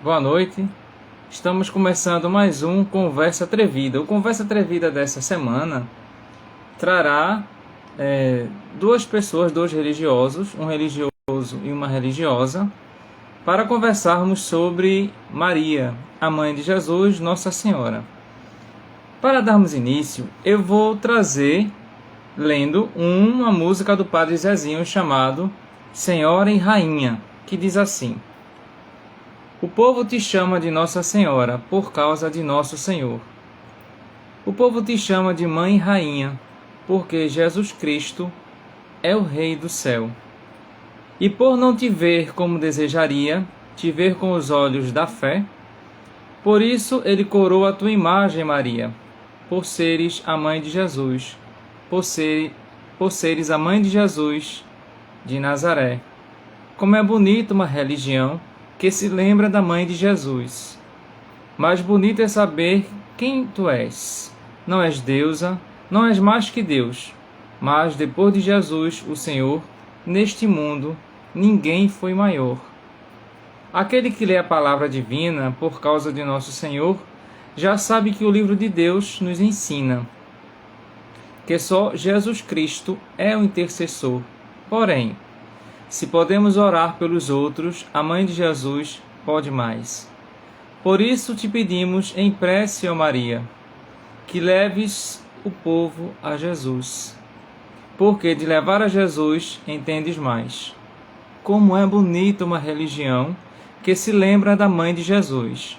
Boa noite. Estamos começando mais um Conversa Atrevida. O Conversa Atrevida dessa semana trará duas pessoas, dois religiosos, um religioso e uma religiosa, para conversarmos sobre Maria, a mãe de Jesus, Nossa Senhora. Para darmos início, eu vou trazer, lendo uma música do Padre Zezinho chamado Senhora e Rainha, que diz assim: O povo te chama de Nossa Senhora por causa de Nosso Senhor. O povo te chama de Mãe e Rainha, porque Jesus Cristo é o Rei do céu. E por não te ver como desejaria, te ver com os olhos da fé, por isso ele coroa a tua imagem, Maria, por seres a mãe de Jesus, por seres a mãe de Jesus de Nazaré. Como é bonita uma religião que se lembra da mãe de Jesus. Mais bonito é saber quem tu és. Não és deusa, não és mais que Deus, mas depois de Jesus, o Senhor, neste mundo, ninguém foi maior. Aquele que lê a palavra divina por causa de nosso Senhor, já sabe que o livro de Deus nos ensina que só Jesus Cristo é o intercessor. Porém, se podemos orar pelos outros, a mãe de Jesus pode mais. Por isso te pedimos em prece, ó Maria, que leves o povo a Jesus. Porque de levar a Jesus entendes mais. Como é bonita uma religião que se lembra da mãe de Jesus.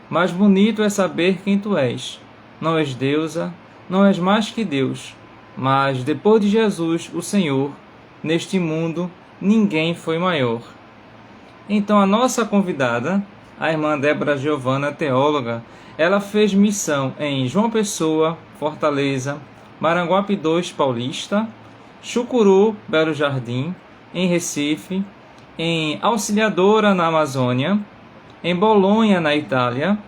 Mais bonito é saber quem tu és. Não és deusa, não és mais que Deus, mas depois de Jesus, o Senhor, neste mundo, ninguém foi maior. Então a nossa convidada, a irmã Débora Giovana, teóloga, ela fez missão em João Pessoa, Fortaleza, Maranguape II, Paulista, Chucuru, Belo Jardim, em Recife, em Auxiliadora, na Amazônia, em Bolonha, na Itália,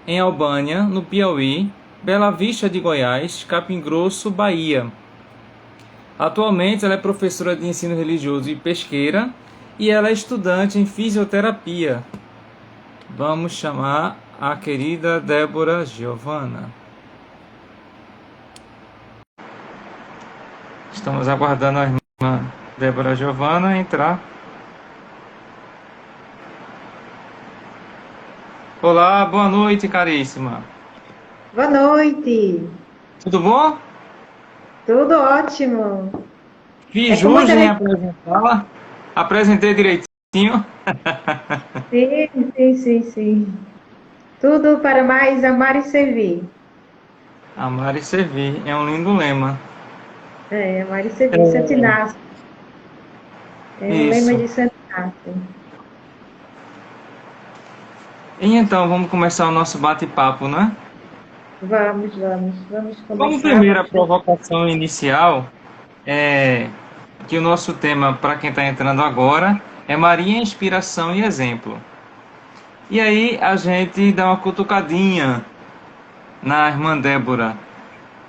em Albânia, no Piauí, Bela Vista de Goiás, Capim Grosso, Bahia. Atualmente ela é professora de ensino religioso e pesqueira e ela é estudante em fisioterapia. Vamos chamar a querida Débora Giovana. Estamos aguardando a irmã Débora Giovana entrar. Olá, boa noite, caríssima. Boa noite, Tudo bom? tudo ótimo. Fiz É com jus muita em alegria. apresentá-la. Apresentei direitinho. Sim, sim, sim, sim. Tudo para mais amar e servir. Amar e servir é um lindo lema. Amar e servir. Santo Inácio. É o lema Isso. de Santo Inácio. E então, vamos começar o nosso bate-papo, né? Vamos Como começar. primeira provocação inicial, é que o nosso tema, para quem está entrando agora, é Maria, inspiração e exemplo. E aí a gente dá uma cutucadinha na irmã Débora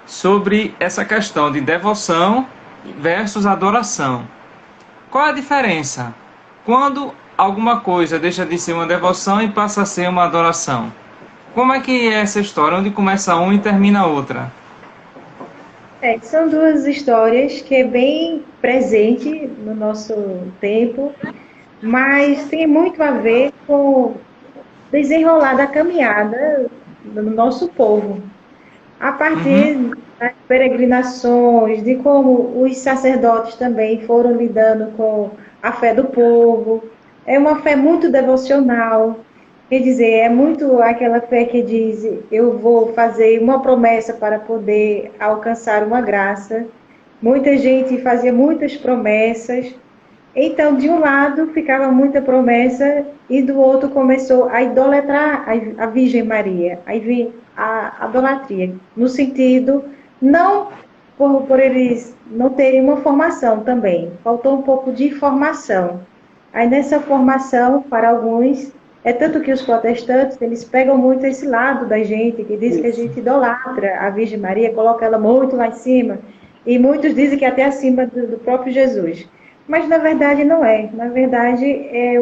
sobre essa questão de devoção versus adoração. Qual a diferença? Quando alguma coisa deixa de ser uma devoção e passa a ser uma adoração? Como é que é essa história? Onde começa uma e termina a outra? São duas histórias que é bem presente no nosso tempo, mas tem muito a ver com o desenrolar da caminhada do nosso povo. A Uhum, partir das peregrinações, de como os sacerdotes também foram lidando com a fé do povo, é uma fé muito devocional, quer dizer, é muito aquela fé que diz: eu vou fazer uma promessa para poder alcançar uma graça. Muita gente fazia muitas promessas, então, de um lado ficava muita promessa e do outro começou a idolatrar a Virgem Maria. Aí vem a idolatria, no sentido, não por eles não terem uma formação também, faltou um pouco de formação. Aí nessa formação, para alguns, é tanto que os protestantes, eles pegam muito esse lado da gente, que diz que a isso. gente idolatra a Virgem Maria, coloca ela muito lá em cima, e muitos dizem que até acima do próprio Jesus. Mas na verdade não é. Na verdade é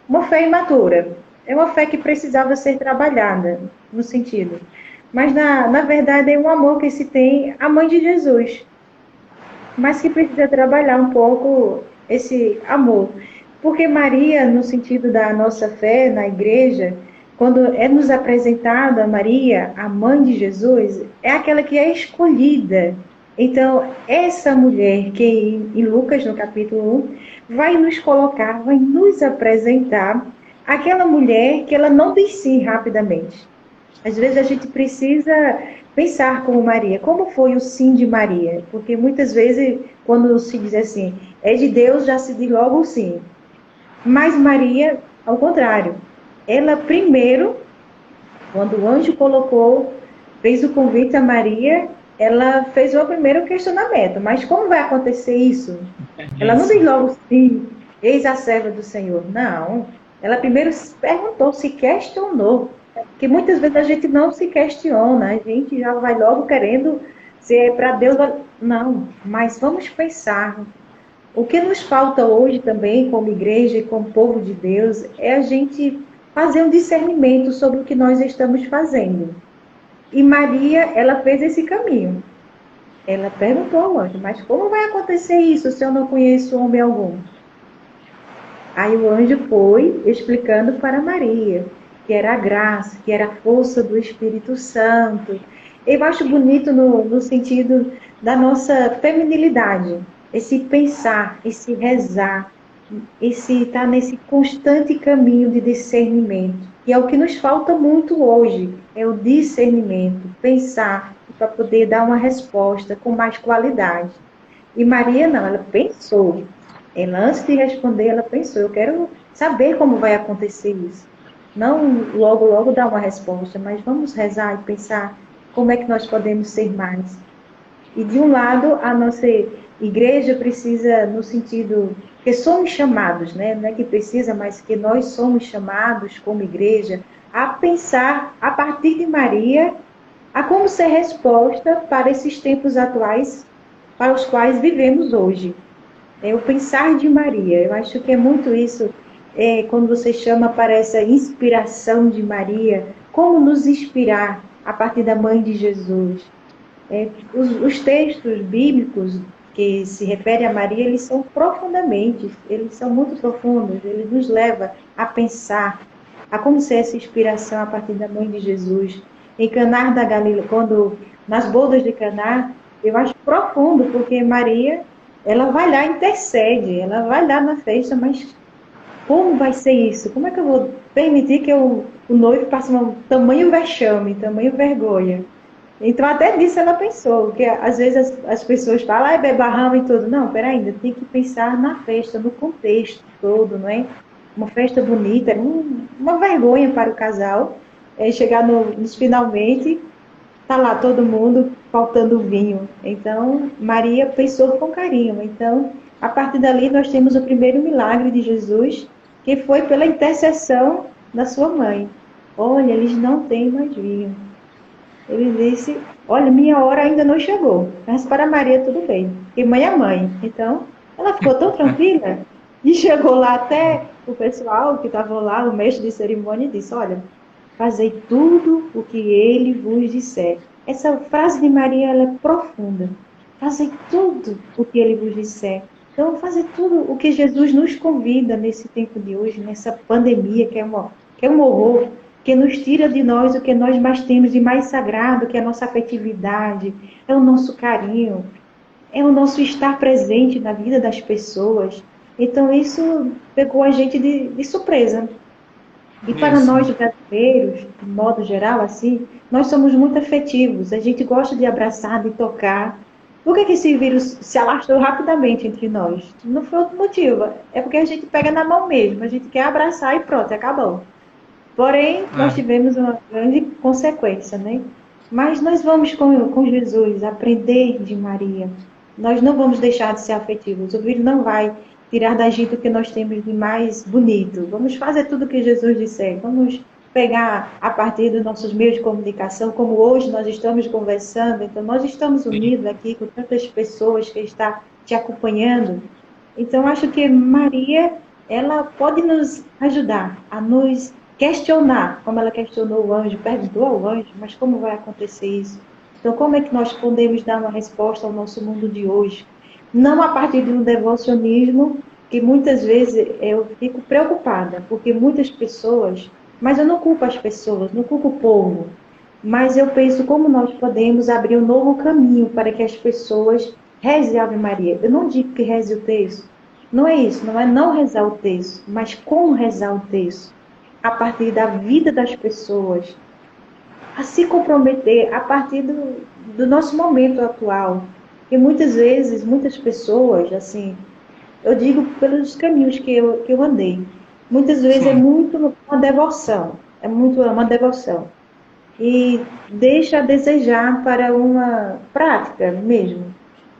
uma fé imatura. é uma fé que precisava ser trabalhada, no sentido. Mas, na verdade, é um amor que se tem à mãe de Jesus, mas que precisa trabalhar um pouco esse amor. Porque Maria, no sentido da nossa fé na igreja, quando é nos apresentada Maria, a mãe de Jesus, é aquela que é escolhida. Então, essa mulher que em Lucas, no capítulo 1, vai nos colocar, vai nos apresentar aquela mulher que ela não diz sim rapidamente. Às vezes a gente precisa pensar como Maria, como foi o sim de Maria? Porque muitas vezes, quando se diz assim, é de Deus, já se diz logo o sim. Mas Maria, ao contrário, ela primeiro, quando o anjo colocou, fez o convite a Maria, ela fez o primeiro questionamento, mas como vai acontecer isso? Ela não Isso. diz logo sim, eis a serva do Senhor. Não, ela primeiro perguntou, se questionou. Porque muitas vezes a gente não se questiona, a gente já vai logo querendo ser para Deus. Não, mas vamos pensar. O que nos falta hoje também, como igreja e como povo de Deus, é a gente fazer um discernimento sobre o que nós estamos fazendo. E Maria, ela fez esse caminho. Ela perguntou ao anjo, mas como vai acontecer isso se eu não conheço homem algum? Aí o anjo foi explicando para Maria que era a graça, que era a força do Espírito Santo. Eu acho bonito no sentido da nossa feminilidade, esse pensar, esse rezar, esse estar nesse constante caminho de discernimento, que é o que nos falta muito hoje, é o discernimento, pensar para poder dar uma resposta com mais qualidade. E Maria não, ela pensou. Ela, antes de responder, ela pensou, eu quero saber como vai acontecer isso. Não logo, logo dar uma resposta, mas vamos rezar e pensar como é que nós podemos ser mais. E de um lado, a nossa igreja precisa, no sentido que somos chamados, né? Não é que precisa, mas que nós somos chamados como igreja a pensar a partir de Maria a como ser resposta para esses tempos atuais para os quais vivemos hoje. É o pensar de Maria. Eu acho que é muito isso, quando você chama para essa inspiração de Maria, como nos inspirar a partir da mãe de Jesus. Os textos bíblicos que se referem a Maria, eles são profundamente, eles são muito profundos, ele nos leva a pensar, a como ser essa inspiração a partir da mãe de Jesus. Em Caná da Galileia, quando nas bodas de Caná, eu acho profundo, porque Maria, ela vai lá, intercede, ela vai lá na festa, mas como vai ser isso? Como é que eu vou permitir que o noivo passe um tamanho vexame, tamanho vergonha? Então, até disso ela pensou, que às vezes as pessoas falam, ai, bebarrão e tudo. Não, peraí, ainda tem que pensar na festa, no contexto todo, não é? Uma festa bonita, uma vergonha para o casal, chegar nos finalmente, tá lá todo mundo faltando vinho. Então, Maria pensou com carinho. Então, a partir dali, nós temos o primeiro milagre de Jesus, que foi pela intercessão da sua mãe. Olha, eles não têm mais vinho. Ele disse, olha, minha hora ainda não chegou, mas para Maria tudo bem, porque mãe é mãe. Então, ela ficou tão tranquila e chegou lá até o pessoal que estava lá, o mestre de cerimônia, e disse, olha, fazei tudo o que ele vos disser. Essa frase de Maria, ela é profunda. Fazei tudo o que ele vos disser. Então, fazer tudo o que Jesus nos convida nesse tempo de hoje, nessa pandemia, que é um horror, que nos tira de nós o que nós mais temos de mais sagrado, que é a nossa afetividade, é o nosso carinho, é o nosso estar presente na vida das pessoas. Então, isso pegou a gente de surpresa. E para Isso. nós brasileiros, de modo geral, assim, nós somos muito afetivos. A gente gosta de abraçar, de tocar. Por que esse vírus se alastrou rapidamente entre nós? Não foi outro motivo. É porque a gente pega na mão mesmo. A gente quer abraçar e pronto, acabou. Porém, nós É. tivemos uma grande consequência, né? Mas nós vamos com Jesus aprender de Maria. Nós não vamos deixar de ser afetivos. O vírus não vai tirar da gente o que nós temos de mais bonito. Vamos fazer tudo o que Jesus disser. Vamos pegar a partir dos nossos meios de comunicação, como hoje nós estamos conversando. Então, nós estamos unidos aqui com tantas pessoas que estão te acompanhando. Então, acho que Maria, ela pode nos ajudar a nos questionar, como ela questionou o anjo, perguntou ao anjo, mas como vai acontecer isso? Então, como é que nós podemos dar uma resposta ao nosso mundo de hoje? Não a partir de um devocionismo, que muitas vezes eu fico preocupada, porque muitas pessoas, mas eu não culpo as pessoas, não culpo o povo, mas eu penso como nós podemos abrir um novo caminho para que as pessoas rezem a Ave Maria. Eu não digo que reze o texto, não é isso, não é não rezar o texto, mas como rezar o texto a partir da vida das pessoas, a se comprometer a partir do nosso momento atual. E muitas vezes, muitas pessoas, assim, eu digo pelos caminhos que eu andei, muitas vezes é Sim, muito uma devoção, é muito uma devoção. E deixa a desejar para uma prática mesmo.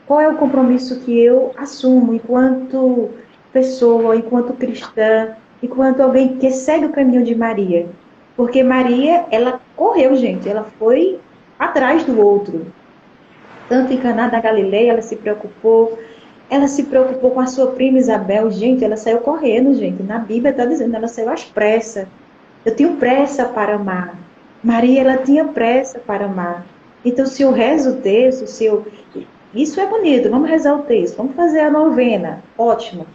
Qual é o compromisso que eu assumo enquanto pessoa, enquanto cristã, enquanto alguém que segue o caminho de Maria? Porque Maria, ela correu, gente, ela foi atrás do outro. Tanto em Caná da Galileia, ela se preocupou com a sua prima Isabel, gente, ela saiu correndo, gente. Na Bíblia está dizendo, ela saiu às pressas. Eu tenho pressa para amar. Maria, ela tinha pressa para amar. Então, se eu rezo o texto, se eu isso é bonito, vamos rezar o texto, vamos fazer a novena, ótimo.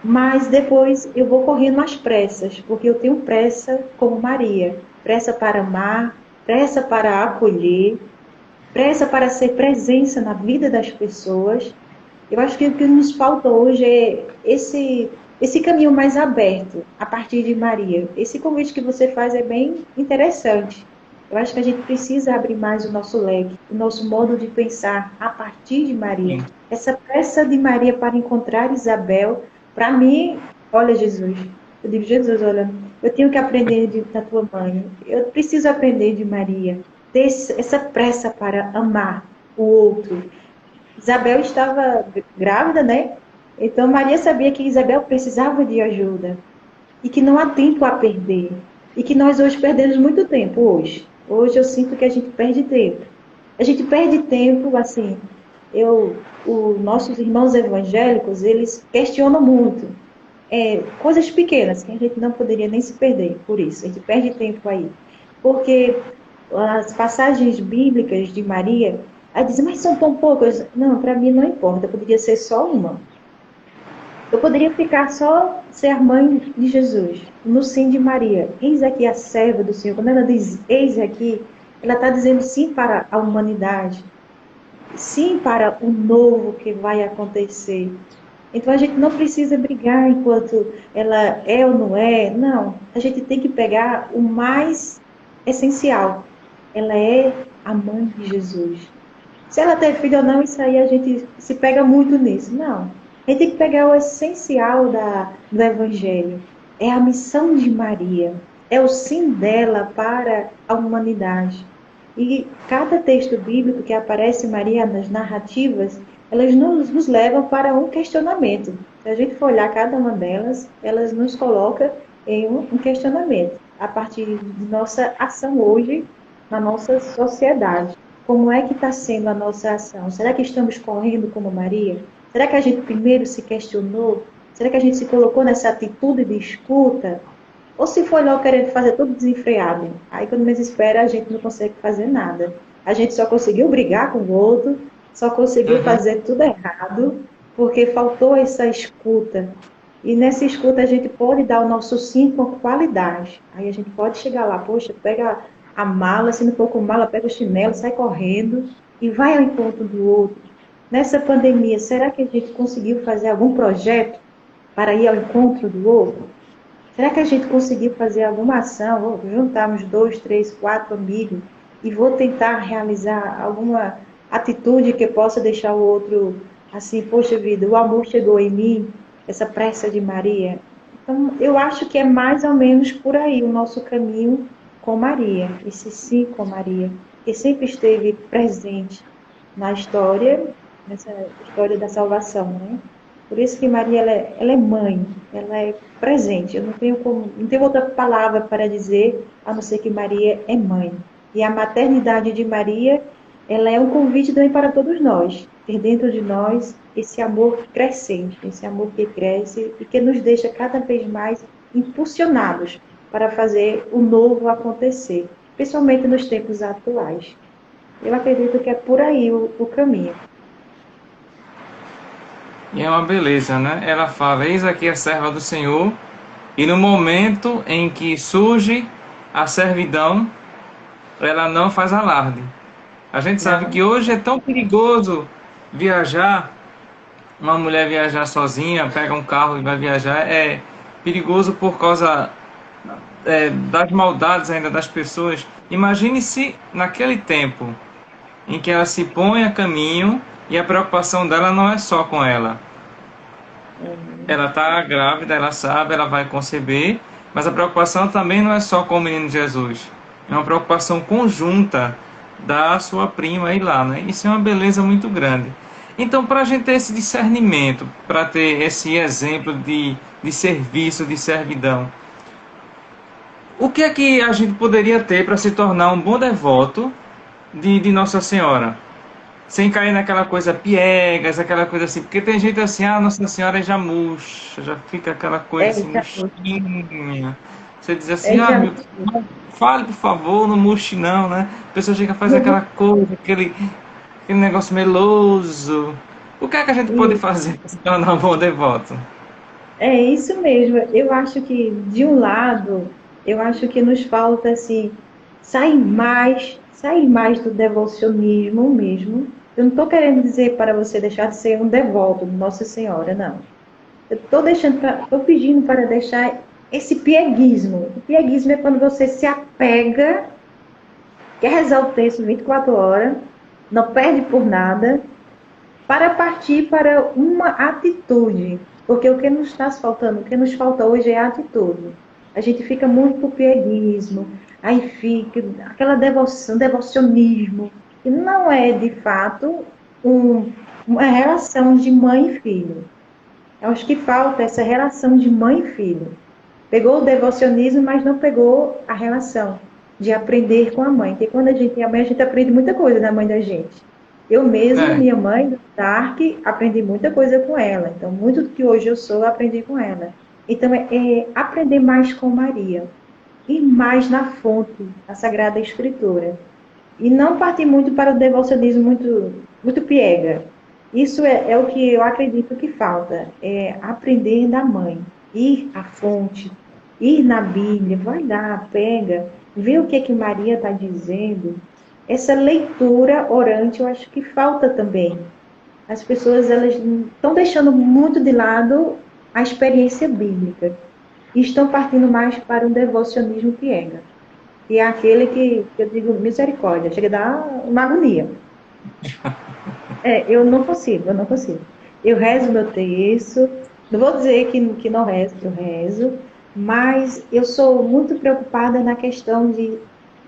Mas depois eu vou correndo às pressas, porque eu tenho pressa como Maria, pressa para amar, pressa para acolher, pressa para ser presença na vida das pessoas. Eu acho que o que nos falta hoje é esse caminho mais aberto a partir de Maria. Esse convite que você faz é bem interessante. Eu acho que a gente precisa abrir mais o nosso leque, o nosso modo de pensar a partir de Maria. sim. Essa pressa de Maria para encontrar Isabel, para mim, olha Jesus, eu digo, Jesus, olha, eu tenho que aprender da tua mãe, eu preciso aprender de Maria, ter essa pressa para amar o outro. Isabel estava grávida, né? Então Maria sabia que Isabel precisava de ajuda e que não há tempo a perder. E que nós hoje perdemos muito tempo hoje. Hoje eu sinto que a gente perde tempo. A gente perde tempo, assim, os nossos irmãos evangélicos, eles questionam muito. Coisas pequenas que a gente não poderia nem se perder por isso. A gente perde tempo aí. Porque as passagens bíblicas de Maria, aí dizem, mas são tão poucas. Não, para mim não importa, poderia ser só uma. Eu poderia ficar só ser a mãe de Jesus, no sim de Maria. Eis aqui a serva do Senhor. Quando ela diz eis aqui, ela está dizendo sim para a humanidade, sim para o novo que vai acontecer. Então a gente não precisa brigar enquanto ela é ou não é, não. A gente tem que pegar o mais essencial. Ela é a mãe de Jesus. Se ela tem filho ou não, isso aí a gente se pega muito nisso. Não. A gente tem que pegar o essencial do Evangelho. É a missão de Maria. É o sim dela para a humanidade. E cada texto bíblico que aparece Maria nas narrativas, elas nos levam para um questionamento. Se a gente for olhar cada uma delas, elas nos colocam em um questionamento, a partir de nossa ação hoje na nossa sociedade. Como é que está sendo a nossa ação? Será que estamos correndo como Maria? Será que a gente primeiro se questionou? Será que a gente se colocou nessa atitude de escuta? Ou se foi logo querendo fazer tudo desenfreado? Aí quando menos espera, a gente não consegue fazer nada. A gente só conseguiu brigar com o outro, só conseguiu Uhum. fazer tudo errado, porque faltou essa escuta. E nessa escuta a gente pode dar o nosso sim com qualidade. Aí a gente pode chegar lá, poxa, pega a mala, se não for com mala, pega o chinelo, sai correndo e vai ao encontro do outro. Nessa pandemia, será que a gente conseguiu fazer algum projeto para ir ao encontro do outro? Será que a gente conseguiu fazer alguma ação? Vou juntar uns 2, 3, 4 amigos e vou tentar realizar alguma atitude que possa deixar o outro assim, poxa vida, o amor chegou em mim, essa pressa de Maria. Então, eu acho que é mais ou menos por aí o nosso caminho com Maria, esse sim com Maria, que sempre esteve presente na história, nessa história da salvação, né? Por isso que Maria ela é mãe, ela é presente. Eu não tenho outra palavra para dizer a não ser que Maria é mãe. E a maternidade de Maria, ela é um convite também para todos nós, ter dentro de nós esse amor crescente, esse amor que cresce e que nos deixa cada vez mais impulsionados para fazer o novo acontecer, principalmente nos tempos atuais. Eu acredito que é por aí o caminho. E é uma beleza, né? Ela fala: Eis aqui a serva do Senhor, e no momento em que surge a servidão, ela não faz alarde. A gente sabe Não, que hoje é tão perigoso viajar, uma mulher viajar sozinha, pega um carro e vai viajar, é perigoso por causa das maldades ainda das pessoas. Imagine se naquele tempo em que ela se põe a caminho e a preocupação dela não é só com ela. Ela está grávida, ela sabe, ela vai conceber, mas a preocupação também não é só com o menino Jesus. É uma preocupação conjunta da sua prima ir lá, né? Isso é uma beleza muito grande. Então, para a gente ter esse discernimento, para ter esse exemplo de serviço, de servidão, o que é que a gente poderia ter para se tornar um bom devoto de Nossa Senhora? Sem cair naquela coisa piegas, aquela coisa assim, porque tem gente assim, Nossa Senhora já murcha, já fica aquela coisa é assim, já, murchinha. Você diz assim, é já, meu, fale por favor, não murche não, né? A pessoa chega a fazer aquela coisa, aquele negócio meloso. O que é que a gente pode fazer para se tornar um bom devoto? é isso mesmo. Eu acho que, de um lado, eu acho que nos falta, assim, sair mais do devocionismo mesmo. Eu não estou querendo dizer para você deixar de ser um devoto de Nossa Senhora, não. Eu estou pedindo para deixar esse pieguismo. O pieguismo é quando você se apega, quer rezar o texto 24 horas, não perde por nada, para partir para uma atitude. Porque o que nos está faltando, o que nos falta hoje é a atitude. A gente fica muito com o pieguismo, aí fica aquela devoção, devocionismo, que não é de fato uma relação de mãe e filho. Eu acho que falta essa relação de mãe e filho. Pegou o devocionismo, mas não pegou a relação de aprender com a mãe. Porque quando a gente tem a mãe, a gente aprende muita coisa da mãe da gente. Eu mesma, É, minha mãe, do Dark, aprendi muita coisa com ela. Então, muito do que hoje eu sou, eu aprendi com ela. Então, é aprender mais com Maria. Ir mais na fonte, a Sagrada Escritura. E não partir muito para o devocionismo muito piega. Isso é o que eu acredito que falta, é aprender da mãe, ir à fonte, ir na Bíblia, vai lá, pega, vê o que é que Maria está dizendo. Essa leitura orante, eu acho que falta também. As pessoas elas estão deixando muito de lado a experiência bíblica e estão partindo mais para um devocionismo piega. E é aquele que eu digo misericórdia, chega a dar uma agonia. Eu não consigo, eu não consigo. Eu rezo meu terço, não vou dizer que não rezo, que eu rezo, mas eu sou muito preocupada na questão de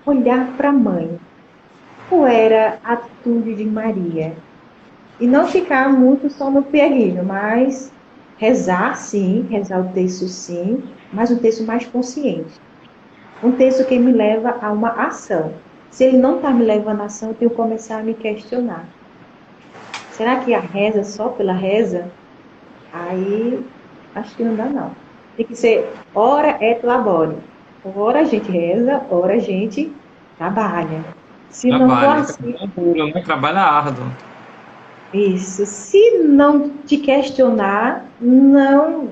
olhar para a mãe. Qual era a atitude de Maria? E não ficar muito só no pieguinho, mas rezar sim, rezar o texto sim, mas um texto mais consciente. Um texto que me leva a uma ação. Se ele não está me levando a ação, eu tenho que começar a me questionar. Será que a reza só pela reza? Aí, acho que não dá, não. Tem que ser ora et labore. Ora a gente reza, ora a gente trabalha. Se não for trabalha, assim, trabalha duro, né? Trabalha árduo. isso. Se não te questionar, não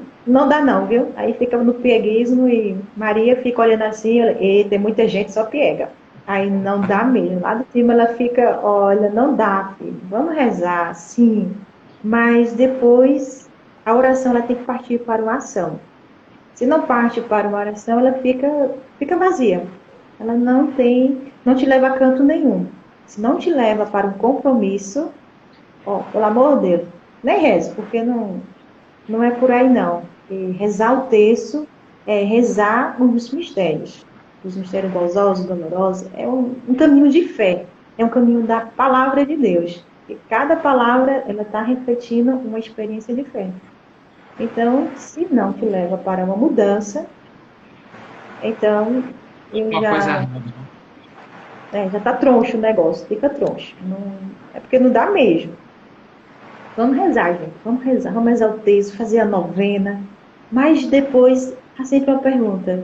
dá não, viu? Aí fica no pieguismo e Maria fica olhando assim, e tem muita gente só piega. Aí não dá mesmo. Lá de cima ela fica, olha, não dá, filho. Vamos rezar, sim. Mas depois a oração ela tem que partir para uma ação. Se não parte para uma oração, ela fica vazia. Ela não te leva a canto nenhum. Se não te leva para um compromisso, pelo amor de Deus, nem reze, porque não é por aí não. E rezar o texto é rezar os mistérios gozosos, dolorosos, é um caminho de fé, é um caminho da palavra de Deus. E cada palavra, ela está refletindo uma experiência de fé. Então, se não te leva para uma mudança, então eu Uma coisa já errada. já está troncho o negócio, fica troncho. Não, é porque não dá mesmo. Vamos rezar, gente. Vamos rezar. Vamos exaltar isso, fazer a novena. Mas depois, há sempre uma pergunta.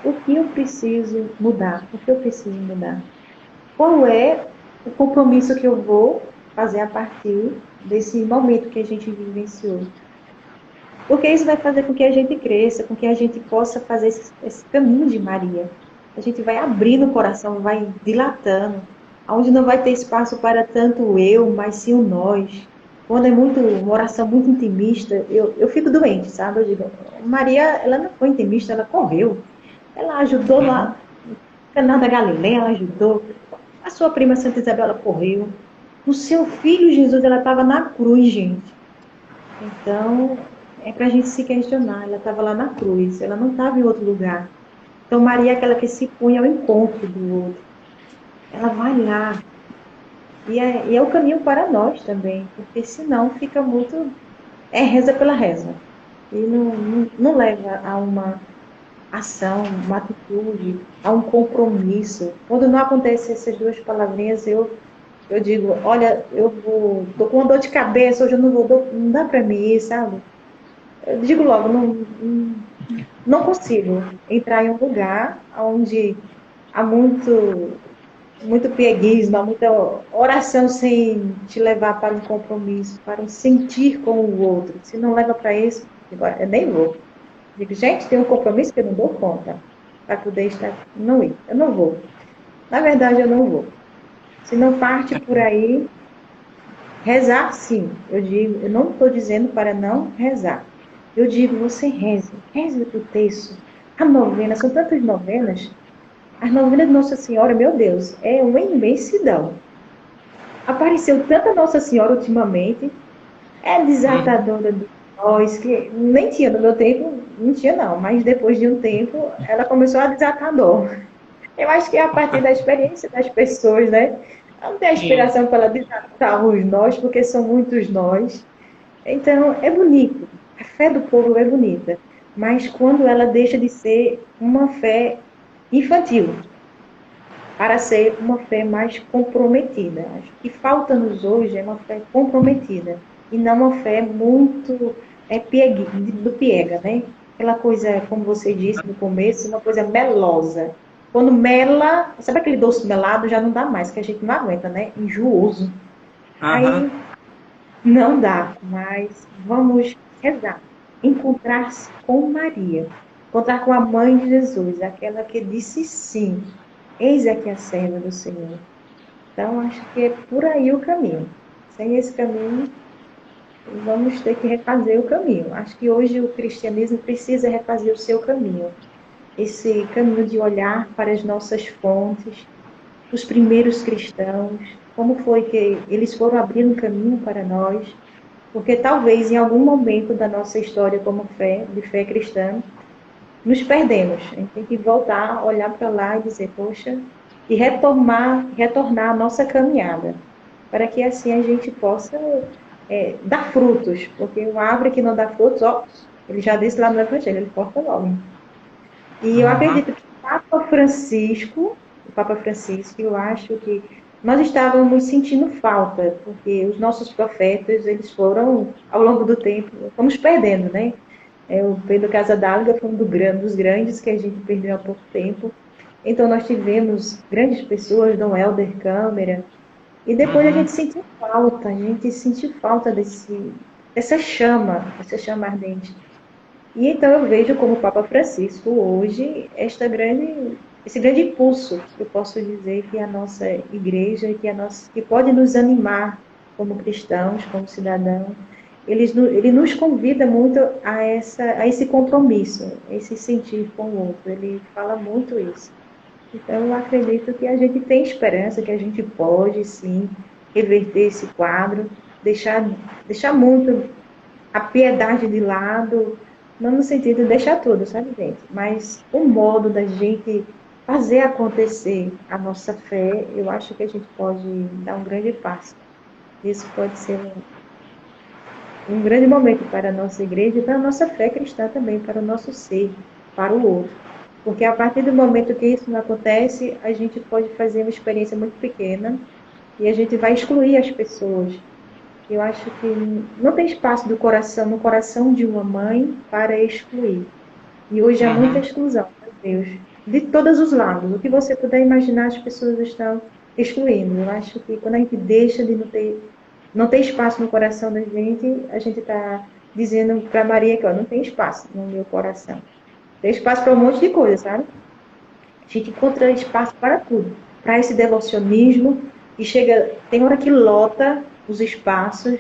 o que eu preciso mudar? O que eu preciso mudar? Qual é o compromisso que eu vou fazer a partir desse momento que a gente vivenciou? Porque isso vai fazer com que a gente cresça, com que a gente possa fazer esse caminho de Maria. A gente vai abrindo o coração, vai dilatando, onde não vai ter espaço para tanto eu, mas sim o nós. Quando é muito, uma oração muito intimista, eu fico doente, sabe? Eu digo, Maria, ela não foi intimista, ela correu. Ela ajudou Uhum. lá no canal da Galileia, ela ajudou. A sua prima Santa Isabela correu. O seu filho Jesus, ela estava na cruz, gente. Então, é para a gente se questionar. Ela estava lá na cruz, ela não estava em outro lugar. Então, Maria é aquela que se põe ao encontro do outro. Ela vai lá. E é o caminho para nós também, porque senão fica muito. É reza pela reza. E não leva a uma ação, uma atitude, a um compromisso. Quando não acontece essas duas palavrinhas, eu digo, olha, tô com uma dor de cabeça, hoje eu não vou, não dá para mim ir, sabe? Eu digo logo, não consigo entrar em um lugar onde há muito pieguismo, há muita oração sem te levar para um compromisso, para um sentir com o outro. Se não leva para isso, eu nem vou. Digo, gente, tem um compromisso que eu não dou conta para poder estar, não ir. Eu não vou. Na verdade, eu não vou. Se não parte por aí, rezar, sim. Eu digo, eu não estou dizendo para não rezar. Eu digo, você reze o texto. A novena, são tantas novenas. As novenas de Nossa Senhora, meu Deus, é uma imensidão. Apareceu tanta Nossa Senhora ultimamente, é Uhum. desatadora de nós, que nem tinha no meu tempo, não tinha não, mas depois de um tempo, ela começou a desatar dó. Eu acho que é a partir da experiência das pessoas, né? Não tem a Sim. inspiração para desatar os nós, porque são muitos nós. Então, é bonito. A fé do povo é bonita. Mas quando ela deixa de ser uma fé infantil, para ser uma fé mais comprometida. Acho que falta-nos hoje é uma fé comprometida. E não uma fé muito do piega, né? Aquela coisa, como você disse no começo, uma coisa melosa. Quando mela, sabe aquele doce melado? Já não dá mais, que a gente não aguenta, né? Enjooso. Aham. Aí não dá, mas vamos rezar. Encontrar-se com Maria. Encontrar com a mãe de Jesus, aquela que disse sim. Eis aqui a serva do Senhor. Então, acho que é por aí o caminho. Sem esse caminho, vamos ter que refazer o caminho. Acho que hoje o cristianismo precisa refazer o seu caminho. Esse caminho de olhar para as nossas fontes, os primeiros cristãos, como foi que eles foram abrindo caminho para nós, porque talvez em algum momento da nossa história como fé, de fé cristã, nos perdemos. A gente tem que voltar, olhar para lá e dizer, poxa, e retornar a nossa caminhada, para que assim a gente possa dar frutos, porque uma árvore que não dá frutos, ó, ele já disse lá no Evangelho, ele corta logo. E eu Aham. acredito que o Papa Francisco, eu acho que nós estávamos sentindo falta, porque os nossos profetas, eles foram, ao longo do tempo, fomos perdendo, né? O Pedro Casadalga foi um dos grandes que a gente perdeu há pouco tempo. Então, nós tivemos grandes pessoas, Dom Helder Câmara, e depois Uhum. a gente sentiu falta dessa chama ardente. E então eu vejo como o Papa Francisco hoje esse grande impulso, que eu posso dizer que a nossa igreja, que pode nos animar como cristãos, como cidadãos, ele nos convida muito a esse compromisso, a esse sentir com o outro. Ele fala muito isso. Então, eu acredito que a gente tem esperança, que a gente pode, sim, reverter esse quadro, deixar muito a piedade de lado, não no sentido de deixar tudo, sabe, gente? Mas o modo da gente fazer acontecer a nossa fé, eu acho que a gente pode dar um grande passo. Isso pode ser um grande momento para a nossa igreja e para a nossa fé cristã também, para o nosso ser, para o outro. Porque a partir do momento que isso não acontece, a gente pode fazer uma experiência muito pequena e a gente vai excluir as pessoas. Eu acho que não tem espaço no coração de uma mãe para excluir. E hoje há muita Uhum. exclusão, meu Deus. de todos os lados. O que você puder imaginar, as pessoas estão excluindo. Eu acho que quando a gente deixa de não ter espaço no coração da gente, a gente está dizendo para Maria que ó, não tem espaço no meu coração. Tem espaço para um monte de coisa, sabe? A gente encontra espaço para tudo, para esse devocionismo, e chega, tem hora que lota os espaços,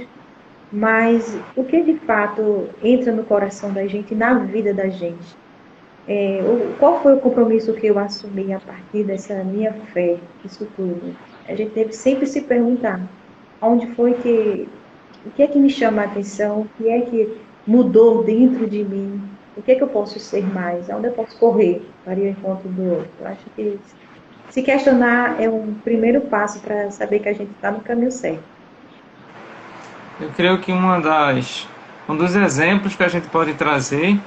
mas o que de fato entra no coração da gente, na vida da gente? Qual foi o compromisso que eu assumi a partir dessa minha fé, isso tudo? A gente deve sempre se perguntar, onde foi o que é que me chama a atenção, o que é que mudou dentro de mim, o que é que eu posso ser mais, aonde eu posso correr para ir ao encontro do outro. Eu acho que se questionar é um primeiro passo para saber que a gente está no caminho certo. Eu creio que um dos exemplos que a gente pode trazer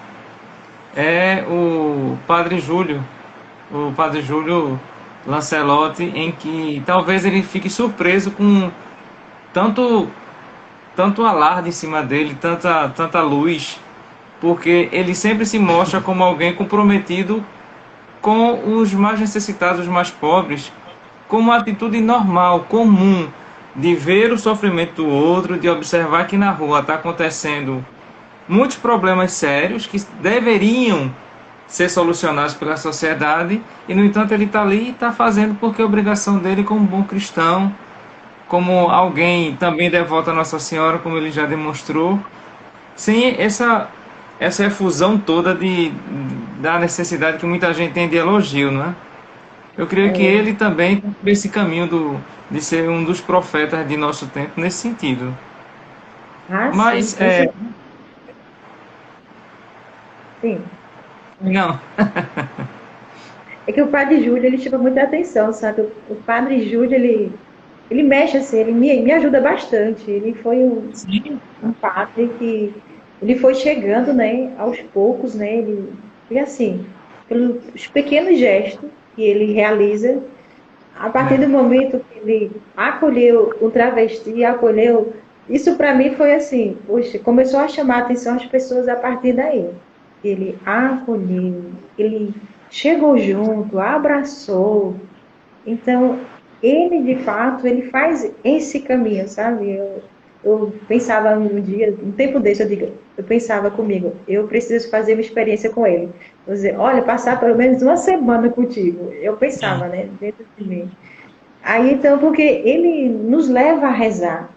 é o Padre Júlio Lancelotti, em que talvez ele fique surpreso com tanto, tanto alarde em cima dele, tanta luz, porque ele sempre se mostra como alguém comprometido com os mais necessitados, os mais pobres, com uma atitude normal, comum, de ver o sofrimento do outro, de observar que na rua está acontecendo muitos problemas sérios que deveriam ser solucionados pela sociedade, e no entanto ele está ali e está fazendo porque é obrigação dele como bom cristão, como alguém também devoto a Nossa Senhora, como ele já demonstrou, sem essa efusão toda da necessidade que muita gente tem de elogio, não é? Eu creio que É, ele também está por esse caminho de ser um dos profetas de nosso tempo nesse sentido. sim, Mas, com certeza. Sim. não, É que o Padre Júlio, ele chama muita atenção, sabe? O Padre Júlio, ele mexe assim, ele me ajuda bastante. Ele foi sim, um padre que ele foi chegando, né, aos poucos, né, e assim, pelos pequenos gestos que ele realiza, a partir do é, momento que ele acolheu o travesti, acolheu, isso para mim foi assim, poxa, começou a chamar a atenção as pessoas a partir daí. Ele acolheu, ele chegou junto, abraçou, então, ele, de fato, ele faz esse caminho, sabe? Eu pensava um dia, um tempo desse, eu pensava comigo, eu preciso fazer uma experiência com ele. Vou dizer, olha, passar pelo menos uma semana contigo. Eu pensava, né, dentro de mim. Aí, então, porque ele nos leva a rezar,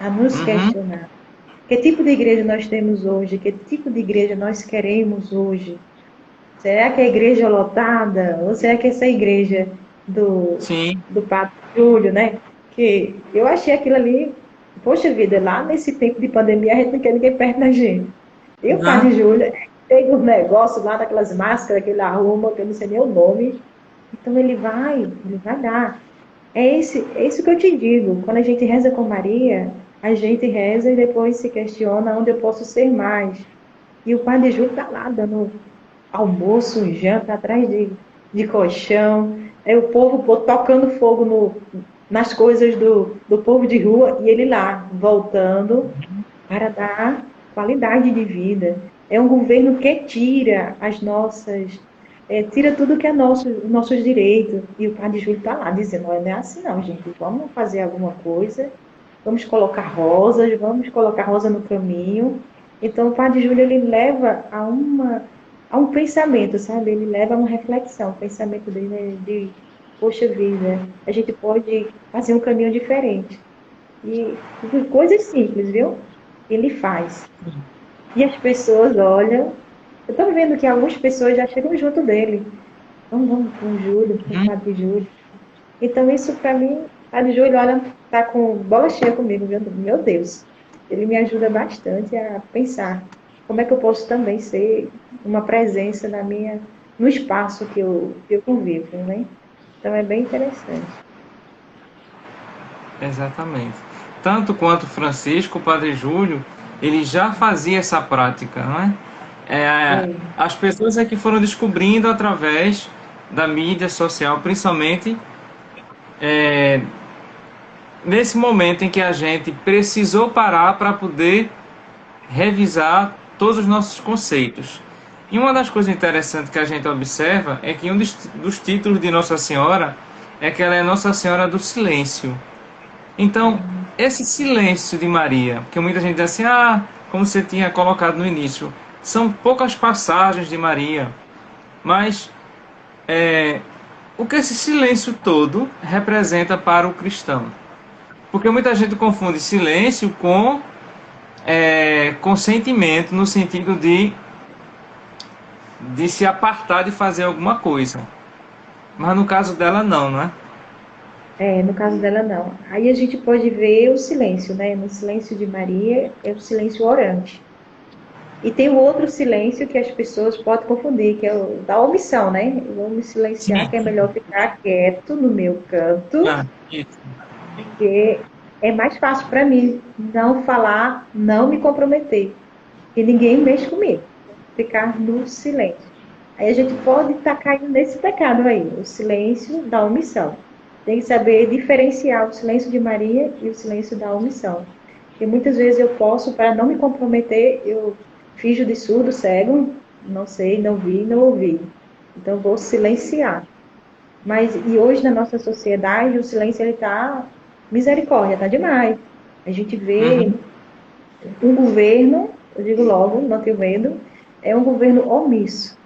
a nos uhum, questionar. Que tipo de igreja nós temos hoje? Que tipo de igreja nós queremos hoje? Será que é a igreja lotada? Ou será que essa igreja sim, do Padre Júlio, né? Que eu achei aquilo ali, poxa vida, lá nesse tempo de pandemia a gente não quer ninguém perto da gente. E o Padre né? Júlio tem um negócio lá daquelas máscaras que ele arruma, que eu não sei nem o nome. Então ele vai dar. É isso que eu te digo. Quando a gente reza com Maria, a gente reza e depois se questiona onde eu posso ser mais. E o Padre Júlio está lá dando almoço, janta atrás de colchão, aí o povo tocando fogo nas coisas do povo de rua e ele lá, voltando para dar qualidade de vida. É um governo que tira tira tudo que é nosso, os nossos direitos. E o Padre Júlio está lá dizendo, não é assim não, gente, vamos fazer alguma coisa, vamos colocar rosas, vamos colocar rosa no caminho. Então o Padre Júlio ele leva a um pensamento, sabe? Ele leva a uma reflexão, o pensamento dele é de, poxa vida, a gente pode fazer um caminho diferente. E coisas simples, viu? Ele faz. E as pessoas olham. Eu estou vendo que algumas pessoas já chegam junto dele. Vamos com o Júlio, com o Uhum. Padre Júlio. Então, isso para mim, Padre Júlio, olha, tá com bola cheia comigo, meu Deus. Ele me ajuda bastante a pensar como é que eu posso também ser uma presença no espaço que eu convivo, né? Então, é bem interessante. Exatamente. Tanto quanto Francisco, o Padre Júlio, ele já fazia essa prática, não é? É, As pessoas é que foram descobrindo através da mídia social, principalmente nesse momento em que a gente precisou parar para poder revisar todos os nossos conceitos. E uma das coisas interessantes que a gente observa é que um dos títulos de Nossa Senhora é que ela é Nossa Senhora do Silêncio. Então, esse silêncio de Maria, que muita gente diz assim, como você tinha colocado no início, são poucas passagens de Maria, mas o que esse silêncio todo representa para o cristão? Porque muita gente confunde silêncio com consentimento, no sentido de se apartar de fazer alguma coisa. Mas no caso dela não, não é? No caso dela, não. Aí a gente pode ver o silêncio, né? No silêncio de Maria é o silêncio orante. E tem o outro silêncio que as pessoas podem confundir, que é o da omissão, né? Eu vou me silenciar, que é melhor ficar quieto no meu canto, Isso. porque é mais fácil para mim não falar, não me comprometer. E ninguém mexe comigo. Ficar no silêncio. Aí a gente pode estar caindo nesse pecado aí, o silêncio da omissão. Tem que saber diferenciar o silêncio de Maria e o silêncio da omissão. Porque muitas vezes eu posso, para não me comprometer, eu finjo de surdo, cego, não sei, não vi, não ouvi. Então vou silenciar. Mas e hoje na nossa sociedade o silêncio ele está misericórdia, está demais. A gente vê um governo, eu digo logo, não tenho medo, é um governo omisso.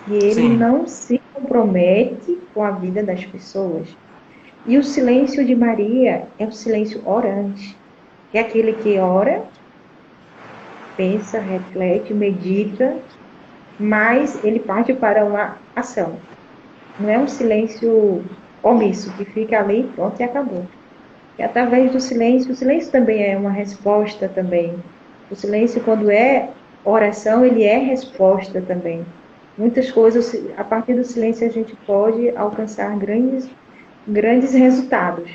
E ele Sim. não se compromete com a vida das pessoas. E o silêncio de Maria é o silêncio orante. É aquele que ora, pensa, reflete, medita, mas ele parte para uma ação. Não é um silêncio omisso, que fica ali, pronto e acabou. E através do silêncio, o silêncio também é uma resposta também. O silêncio, quando é oração, ele é resposta também. Muitas coisas, a partir do silêncio, a gente pode alcançar grandes resultados.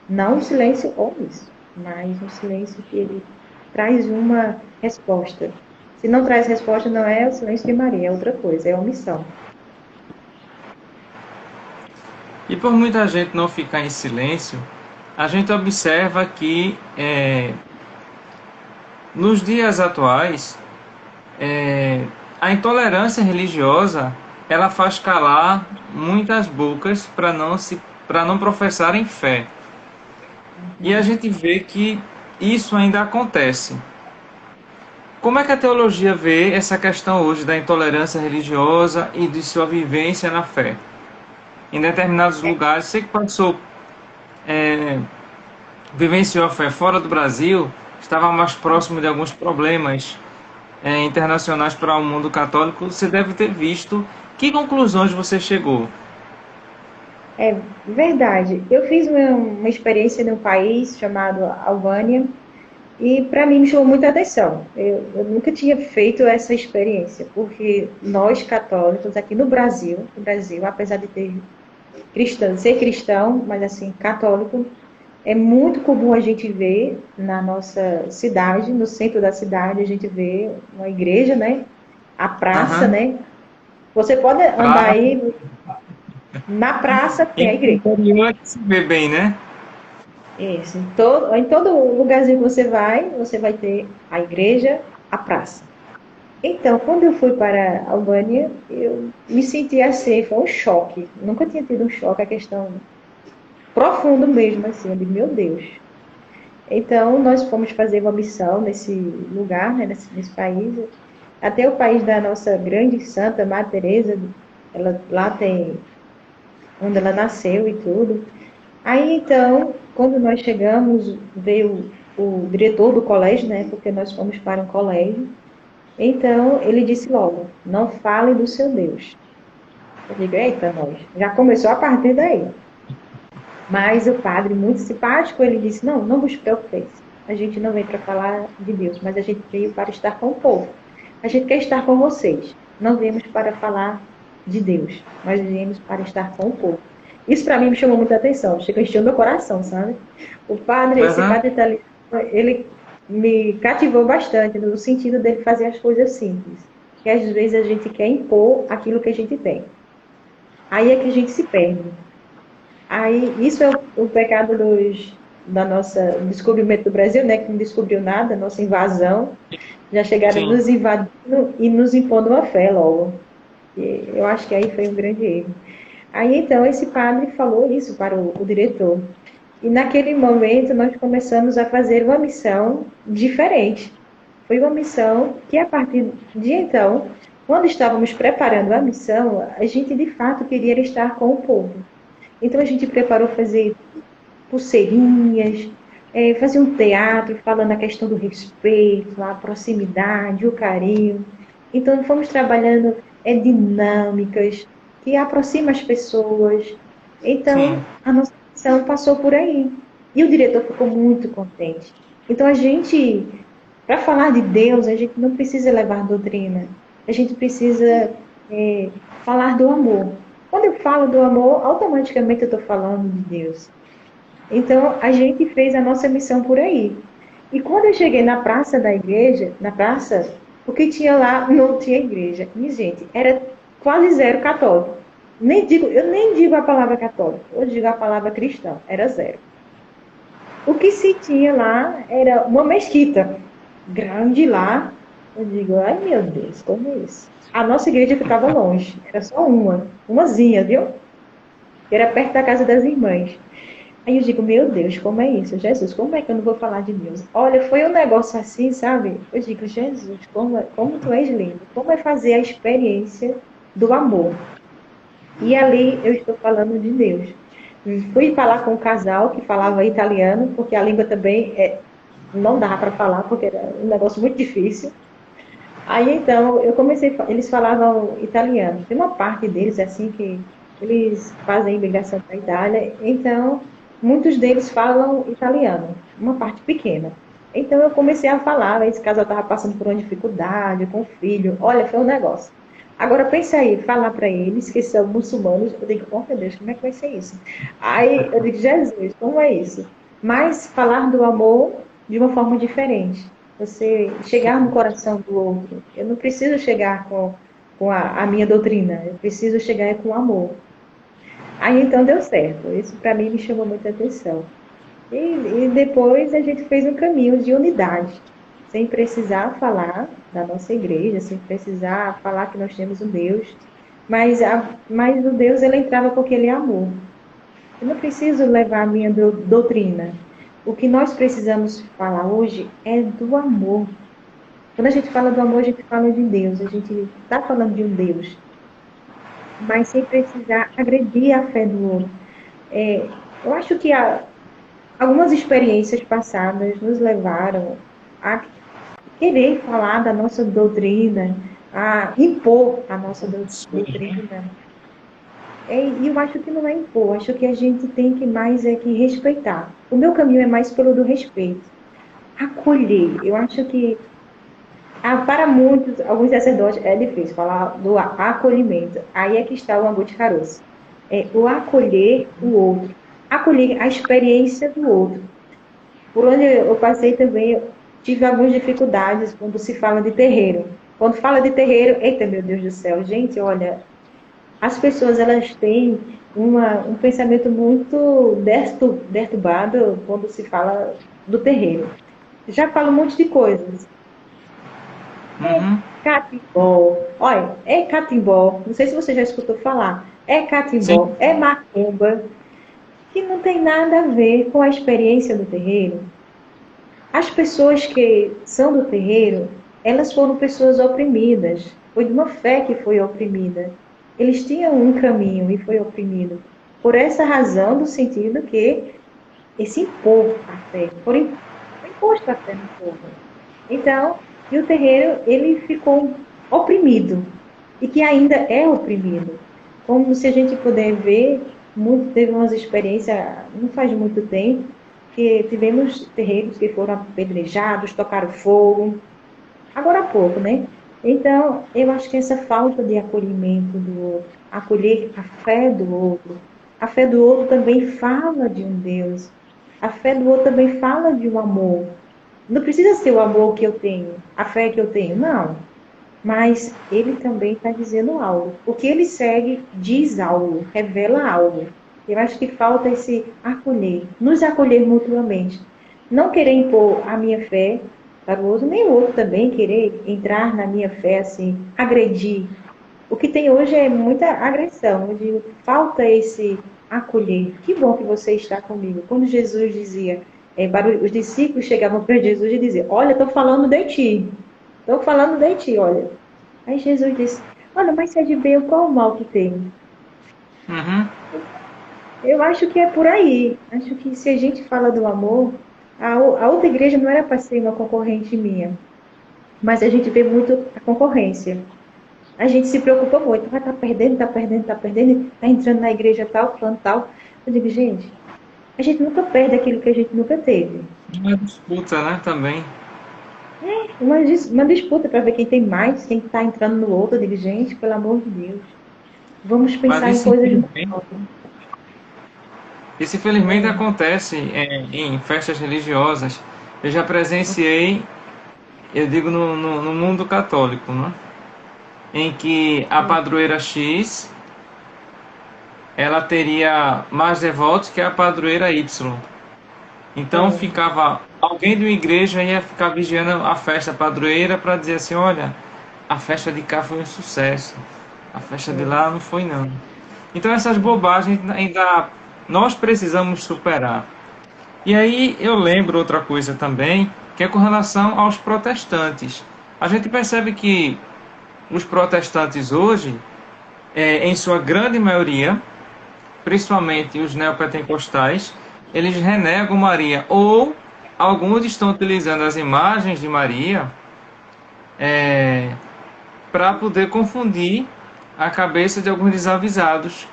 Não o silêncio omisso, mas um silêncio que ele traz uma resposta. Se não traz resposta, não é o silêncio de Maria, é outra coisa, é omissão. E por muita gente não ficar em silêncio, a gente observa que nos dias atuais a intolerância religiosa ela faz calar muitas bocas para não professarem fé. E a gente vê que isso ainda acontece. Como é que a teologia vê essa questão hoje da intolerância religiosa e de sua vivência na fé? Em determinados lugares, você que passou, vivenciou a fé fora do Brasil, estava mais próximo de alguns problemas internacionais para o mundo católico, você deve ter visto. Que conclusões você chegou? É verdade. Eu fiz uma experiência num país chamado Albânia e para mim me chamou muita atenção. Eu nunca tinha feito essa experiência, porque nós católicos aqui no Brasil, apesar de ter ser cristão, mas assim, católico, é muito comum a gente ver na nossa cidade, no centro da cidade, a gente vê uma igreja, né? A praça, Aham. né? Você pode andar Pra... aí na praça, tem a E igreja. interior é que se vê bem, né? Isso. Em todo lugarzinho que você vai ter a igreja, a praça. Então, quando eu fui para a Albânia, eu me senti assim, foi um choque. Nunca tinha tido um choque, a questão profundo mesmo, assim, de meu Deus. Então, nós fomos fazer uma missão nesse lugar, né, nesse país, até o país da nossa grande santa, Madre Teresa, ela lá tem onde ela nasceu e tudo. Aí, então, quando nós chegamos, veio o diretor do colégio, né, porque nós fomos para um colégio. Então, ele disse logo, não fale do seu Deus. Eu digo, eita, nós. Já começou a partir daí. Mas o padre, muito simpático, ele disse, não vos preocupeis. A gente não veio para falar de Deus, mas a gente veio para estar com o povo. A gente quer estar com vocês. Não viemos para falar de Deus, mas viemos para estar com o povo. Isso para mim me chamou muita atenção, chegou a encher meu coração, sabe? Esse Aham. padre italiano, ele me cativou bastante no sentido dele fazer as coisas simples. Que às vezes a gente quer impor aquilo que a gente tem. Aí é que a gente se perde. Aí, isso é o pecado da nossa descobrimento do Brasil, né, que não descobriu nada, nossa invasão. Já chegaram Sim. nos invadindo e nos impondo uma fé logo. E eu acho que aí foi um grande erro. Aí então esse padre falou isso para o diretor. E naquele momento nós começamos a fazer uma missão diferente. Foi uma missão que a partir de então, quando estávamos preparando a missão, a gente de fato queria estar com o povo. Então a gente preparou fazer pulseirinhas, fazer um teatro falando a questão do respeito, a proximidade, o carinho. Então fomos trabalhando dinâmicas que aproximam as pessoas. Então Sim. a nossa missão passou por aí. E o diretor ficou muito contente. Então a gente, para falar de Deus, a gente não precisa levar doutrina. A gente precisa falar do amor. Quando eu falo do amor, automaticamente eu estou falando de Deus. Então, a gente fez a nossa missão por aí. E quando eu cheguei na praça da igreja, na praça, o que tinha lá não tinha igreja. E, gente, era quase zero católico. Eu nem digo a palavra católico, eu digo a palavra cristão, era zero. O que se tinha lá era uma mesquita grande lá. Eu digo, ai meu Deus, como é isso? A nossa igreja ficava longe, era só umazinha, viu? Era perto da casa das irmãs. Aí eu digo, meu Deus, como é isso? Jesus, como é que eu não vou falar de Deus? Olha, foi um negócio assim, sabe? Eu digo, Jesus, como tu és lindo. Como é fazer a experiência do amor? E ali eu estou falando de Deus. Fui falar com um casal que falava italiano, porque a língua também não dava para falar, porque era um negócio muito difícil. Aí então eu comecei, eles falavam italiano. Tem uma parte deles assim que eles fazem imigração para a Itália, então muitos deles falam italiano, uma parte pequena. Então eu comecei a falar, esse casal estava passando por uma dificuldade com o filho. Olha, foi um negócio. Agora pense aí, falar para eles que são muçulmanos, eu digo, oh meu Deus, como é que vai ser isso? Aí eu digo, Jesus, como é isso? Mas falar do amor de uma forma diferente. Você chegar no coração do outro. Eu não preciso chegar com a minha doutrina, eu preciso chegar com amor. Aí então deu certo. Isso para mim me chamou muita atenção. E depois a gente fez um caminho de unidade, sem precisar falar da nossa igreja, sem precisar falar que nós temos um Deus, mas o Deus ele entrava porque ele é amor. Eu não preciso levar a minha doutrina. O que nós precisamos falar hoje é do amor. Quando a gente fala do amor, a gente fala de Deus, a gente está falando de um Deus, mas sem precisar agredir a fé do outro. Eu acho que algumas experiências passadas nos levaram a querer falar da nossa doutrina, a impor a nossa Sim. doutrina. E eu acho que não é impor, acho que a gente tem que mais que respeitar. O meu caminho é mais pelo do respeito. Acolher. Eu acho que para muitos, alguns sacerdotes, é difícil falar do acolhimento. Aí é que está o amor de caroço. É o acolher o outro. Acolher a experiência do outro. Por onde eu passei também, eu tive algumas dificuldades quando se fala de terreiro. Quando fala de terreiro, eita meu Deus do céu, gente, olha, as pessoas elas têm um pensamento muito perturbado quando se fala do terreiro. Já falo um monte de coisas. É Uhum. catimbó. Olha, é catimbó. Não sei se você já escutou falar. É Sim. catimbó, é macumba, que não tem nada a ver com a experiência do terreiro. As pessoas que são do terreiro, elas foram pessoas oprimidas. Foi de uma fé que foi oprimida. Eles tinham um caminho e foi oprimido. Por essa razão, do sentido que esse impor a fé, foi imposto a fé no povo. Então, e o terreiro, ele ficou oprimido, e que ainda é oprimido. Como se a gente puder ver, teve umas experiências, não faz muito tempo, que tivemos terreiros que foram apedrejados, tocaram fogo, agora há pouco, né? Então, eu acho que essa falta de acolhimento do outro, acolher a fé do outro também fala de um Deus, a fé do outro também fala de um amor. Não precisa ser o amor que eu tenho, a fé que eu tenho, não. Mas ele também está dizendo algo. O que ele segue diz algo, revela algo. Eu acho que falta esse acolher, nos acolher mutuamente. Não querer impor a minha fé, para o outro, nem o outro também querer entrar na minha fé, assim, agredir. O que tem hoje é muita agressão, eu digo, falta esse acolher. Que bom que você está comigo. Quando Jesus dizia, para os discípulos chegavam para Jesus e diziam, olha, estou falando de ti, olha. Aí Jesus disse, olha, mas se é de bem, qual o mal que tem? Uhum. Eu acho que é por aí. Acho que se a gente fala do amor, a outra igreja não era para ser uma concorrente minha, mas a gente vê muito a concorrência. A gente se preocupa muito, vai estar perdendo, está perdendo, está perdendo, está entrando na igreja tal, falando tal. Eu digo, gente, a gente nunca perde aquilo que a gente nunca teve. Uma disputa, né, também. Uma disputa para ver quem tem mais, quem está entrando no outro. Eu digo, gente, pelo amor de Deus, vamos Mas pensar em coisas maiores. isso infelizmente É, acontece em festas religiosas. Eu já presenciei, eu digo no mundo católico, né? Em que a padroeira X ela teria mais devotos que a padroeira Y. Então é, ficava alguém de uma igreja ia ficar vigiando a festa padroeira para dizer assim, olha, a festa de cá foi um sucesso, a festa de é. lá não foi não. Então essas bobagens ainda nós precisamos superar. E aí eu lembro outra coisa também, que é com relação aos protestantes. A gente percebe que os protestantes hoje, em sua grande maioria, principalmente os neopentecostais, eles renegam Maria, ou alguns estão utilizando as imagens de Maria para poder confundir a cabeça de alguns desavisados,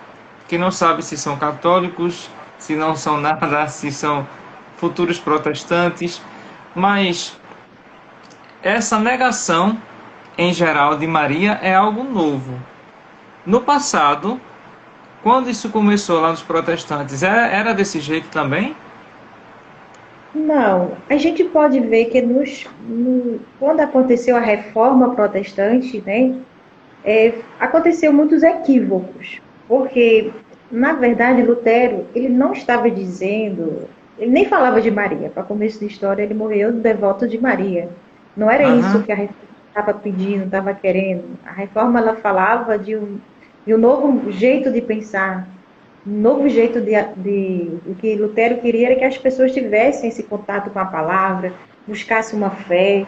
que não sabem se são católicos, se não são nada, se são futuros protestantes, mas essa negação em geral de Maria é algo novo. No passado, quando isso começou lá nos protestantes, era desse jeito também? Não, a gente pode ver que quando aconteceu a reforma protestante, né, aconteceu muitos equívocos, porque, na verdade, Lutero, ele não estava dizendo, ele nem falava de Maria, para começo de história, ele morreu devoto de Maria. Não era isso Aham. que a reforma estava pedindo, estava querendo. A reforma, ela falava de um novo jeito de pensar, um novo jeito o que Lutero queria era que as pessoas tivessem esse contato com a palavra, buscassem uma fé,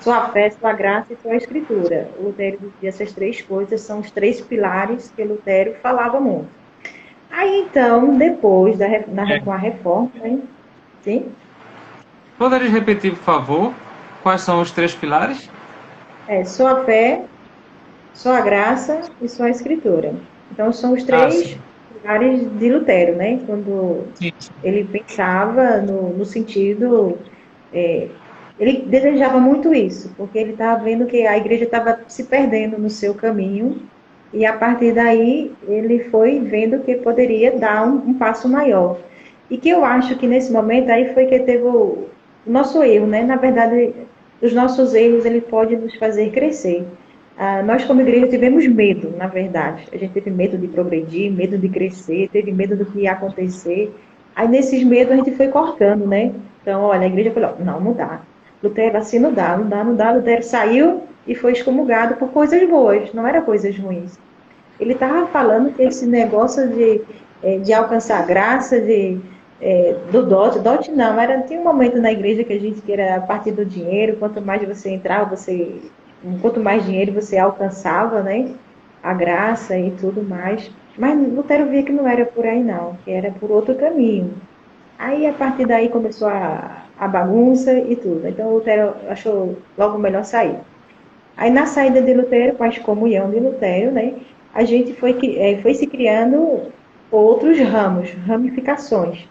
só a fé, só a graça e só a escritura. O Lutero dizia essas três coisas, são os três pilares que Lutero falava muito. Aí então, depois com a reforma, né? Sim? Poderia repetir, por favor, quais são os três pilares? Só a fé, só a graça e só a escritura. Então, são os Ah, sim. três pilares de Lutero, né? Quando Sim. ele pensava no sentido. é, Ele desejava muito isso, porque ele estava vendo que a igreja estava se perdendo no seu caminho, e a partir daí ele foi vendo que poderia dar um passo maior. E que eu acho que nesse momento aí foi que teve o nosso erro, né? Na verdade, os nossos erros ele pode nos fazer crescer. Nós como igreja tivemos medo, na verdade. A gente teve medo de progredir, medo de crescer, teve medo do que ia acontecer. Aí nesses medos a gente foi cortando, né? Então, olha, a igreja falou, não, mudar. Lutero assim não dá, não dá, não dá. Lutero saiu e foi excomungado por coisas boas, não era coisas ruins. Ele estava falando que esse negócio de alcançar graça, do dote não, tinha um momento na igreja que a gente que era a partir do dinheiro, quanto mais você entrava, quanto mais dinheiro você alcançava, né? A graça e tudo mais. Mas Lutero via que não era por aí não, que era por outro caminho. Aí, a partir daí, começou a bagunça e tudo. Então, Lutero achou logo melhor sair. Aí, na saída de Lutero, com a excomunhão de Lutero, né, a gente foi se criando outros ramos, ramificações.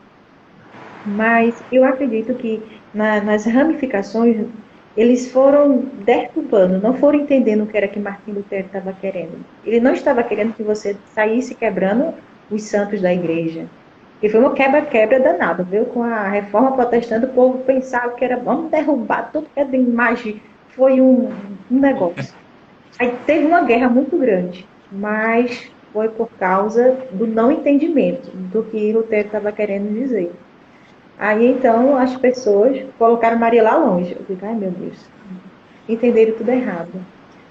Mas eu acredito que nas ramificações, eles foram deturpando, não foram entendendo o que era que Martim Lutero estava querendo. Ele não estava querendo que você saísse quebrando os santos da igreja. E foi uma quebra-quebra danada, viu? Com a reforma protestante, o povo pensava que era vamos derrubar tudo que é de imagem. Foi um negócio. Aí teve uma guerra muito grande, mas foi por causa do não entendimento do que Lutero estava querendo dizer. Aí então as pessoas colocaram Maria lá longe. Eu digo, ai meu Deus, entenderam tudo errado.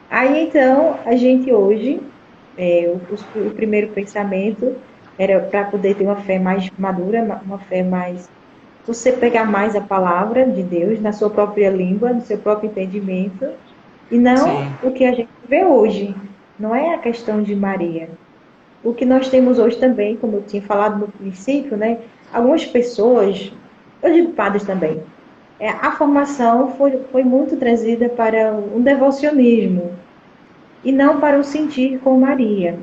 Aí então a gente hoje, o primeiro pensamento era para poder ter uma fé mais madura, uma fé mais. Você pegar mais a palavra de Deus na sua própria língua, no seu próprio entendimento, e não Sim, o que a gente vê hoje. Não é a questão de Maria. O que nós temos hoje também, como eu tinha falado no princípio, né? Algumas pessoas, eu digo padres também, a formação foi muito trazida para um devocionismo e não para o sentir com Maria.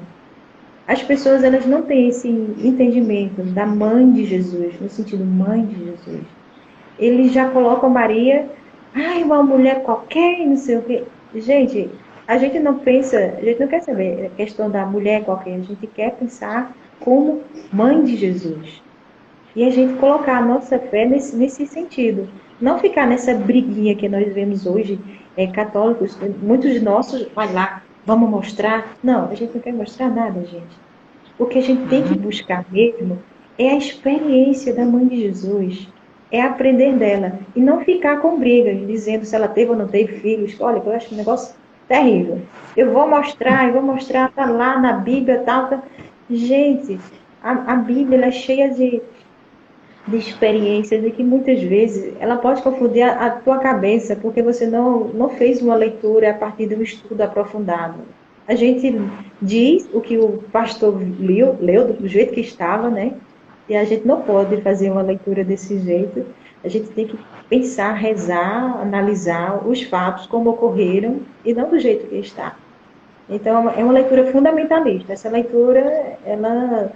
As pessoas elas não têm esse entendimento da mãe de Jesus, no sentido mãe de Jesus. Eles já colocam Maria, ai, uma mulher qualquer, não sei o quê. Gente, a gente não pensa, a gente não quer saber a questão da mulher qualquer, a gente quer pensar como mãe de Jesus. E a gente colocar a nossa fé nesse sentido. Não ficar nessa briguinha que nós vemos hoje, católicos, muitos de nossos, vai lá, vamos mostrar. Não, a gente não quer mostrar nada, gente. O que a gente tem que uhum, buscar mesmo é a experiência da mãe de Jesus, é aprender dela e não ficar com brigas, dizendo se ela teve ou não teve filhos. Olha, eu acho um negócio terrível. Eu vou mostrar, tá lá na Bíblia, tal, tal. Gente, a Bíblia ela é cheia de experiências e que muitas vezes ela pode confundir a tua cabeça porque você não fez uma leitura a partir de um estudo aprofundado. A gente diz o que o pastor leu do jeito que estava, né? E a gente não pode fazer uma leitura desse jeito. A gente tem que pensar, rezar, analisar os fatos como ocorreram e não do jeito que está. Então, é uma leitura fundamentalista. Essa leitura, ela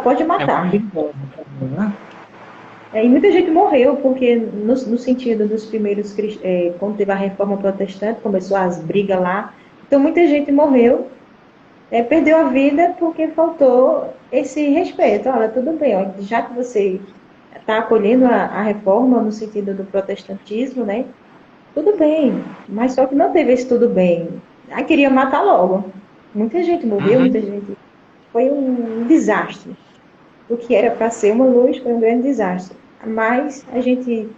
pode é matar. ambiciosa também, né? E muita gente morreu, porque no sentido dos primeiros, quando teve a reforma protestante, começou as brigas lá. Então muita gente morreu, perdeu a vida porque faltou esse respeito. Olha, tudo bem, ó, já que você está acolhendo a reforma no sentido do protestantismo, né? Tudo bem, mas só que não teve esse tudo bem. Aí queria matar logo. Muita gente morreu, muita Uhum. gente. Foi um desastre. O que era para ser uma luz foi um grande desastre. Mas a gente,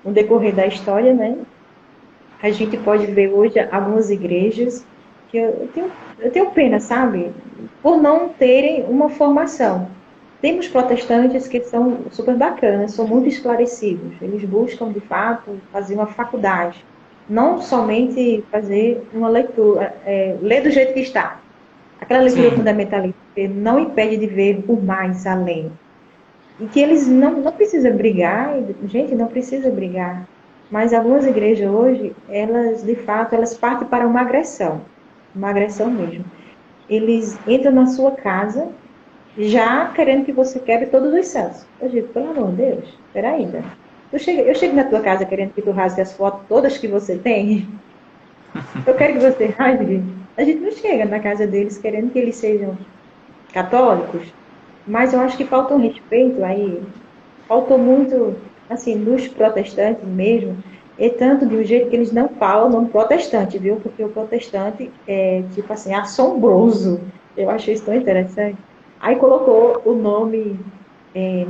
no decorrer da história, né, a gente pode ver hoje algumas igrejas que eu tenho pena, sabe? Por não terem uma formação. Temos protestantes que são super bacanas, são muito esclarecidos. Eles buscam, de fato, fazer uma faculdade. Não somente fazer uma leitura, ler do jeito que está. Aquela leitura Sim, fundamentalista que não impede de ver o mais além. E que eles não precisam brigar, gente, não precisa brigar. Mas algumas igrejas hoje, elas, de fato, elas partem para uma agressão mesmo. Eles entram na sua casa já querendo que você quebre todos os santos. Eu digo, pelo amor de Deus, espera ainda. Eu chego na tua casa querendo que tu rasgue as fotos todas que você tem. Eu quero que você rasgue. A gente não chega na casa deles querendo que eles sejam católicos, mas eu acho que falta um respeito aí. Faltou muito, assim, dos protestantes mesmo, e tanto de um jeito que eles não falam o nome protestante, viu? Porque o protestante é, tipo assim, assombroso. Eu achei isso tão interessante. Aí colocou o nome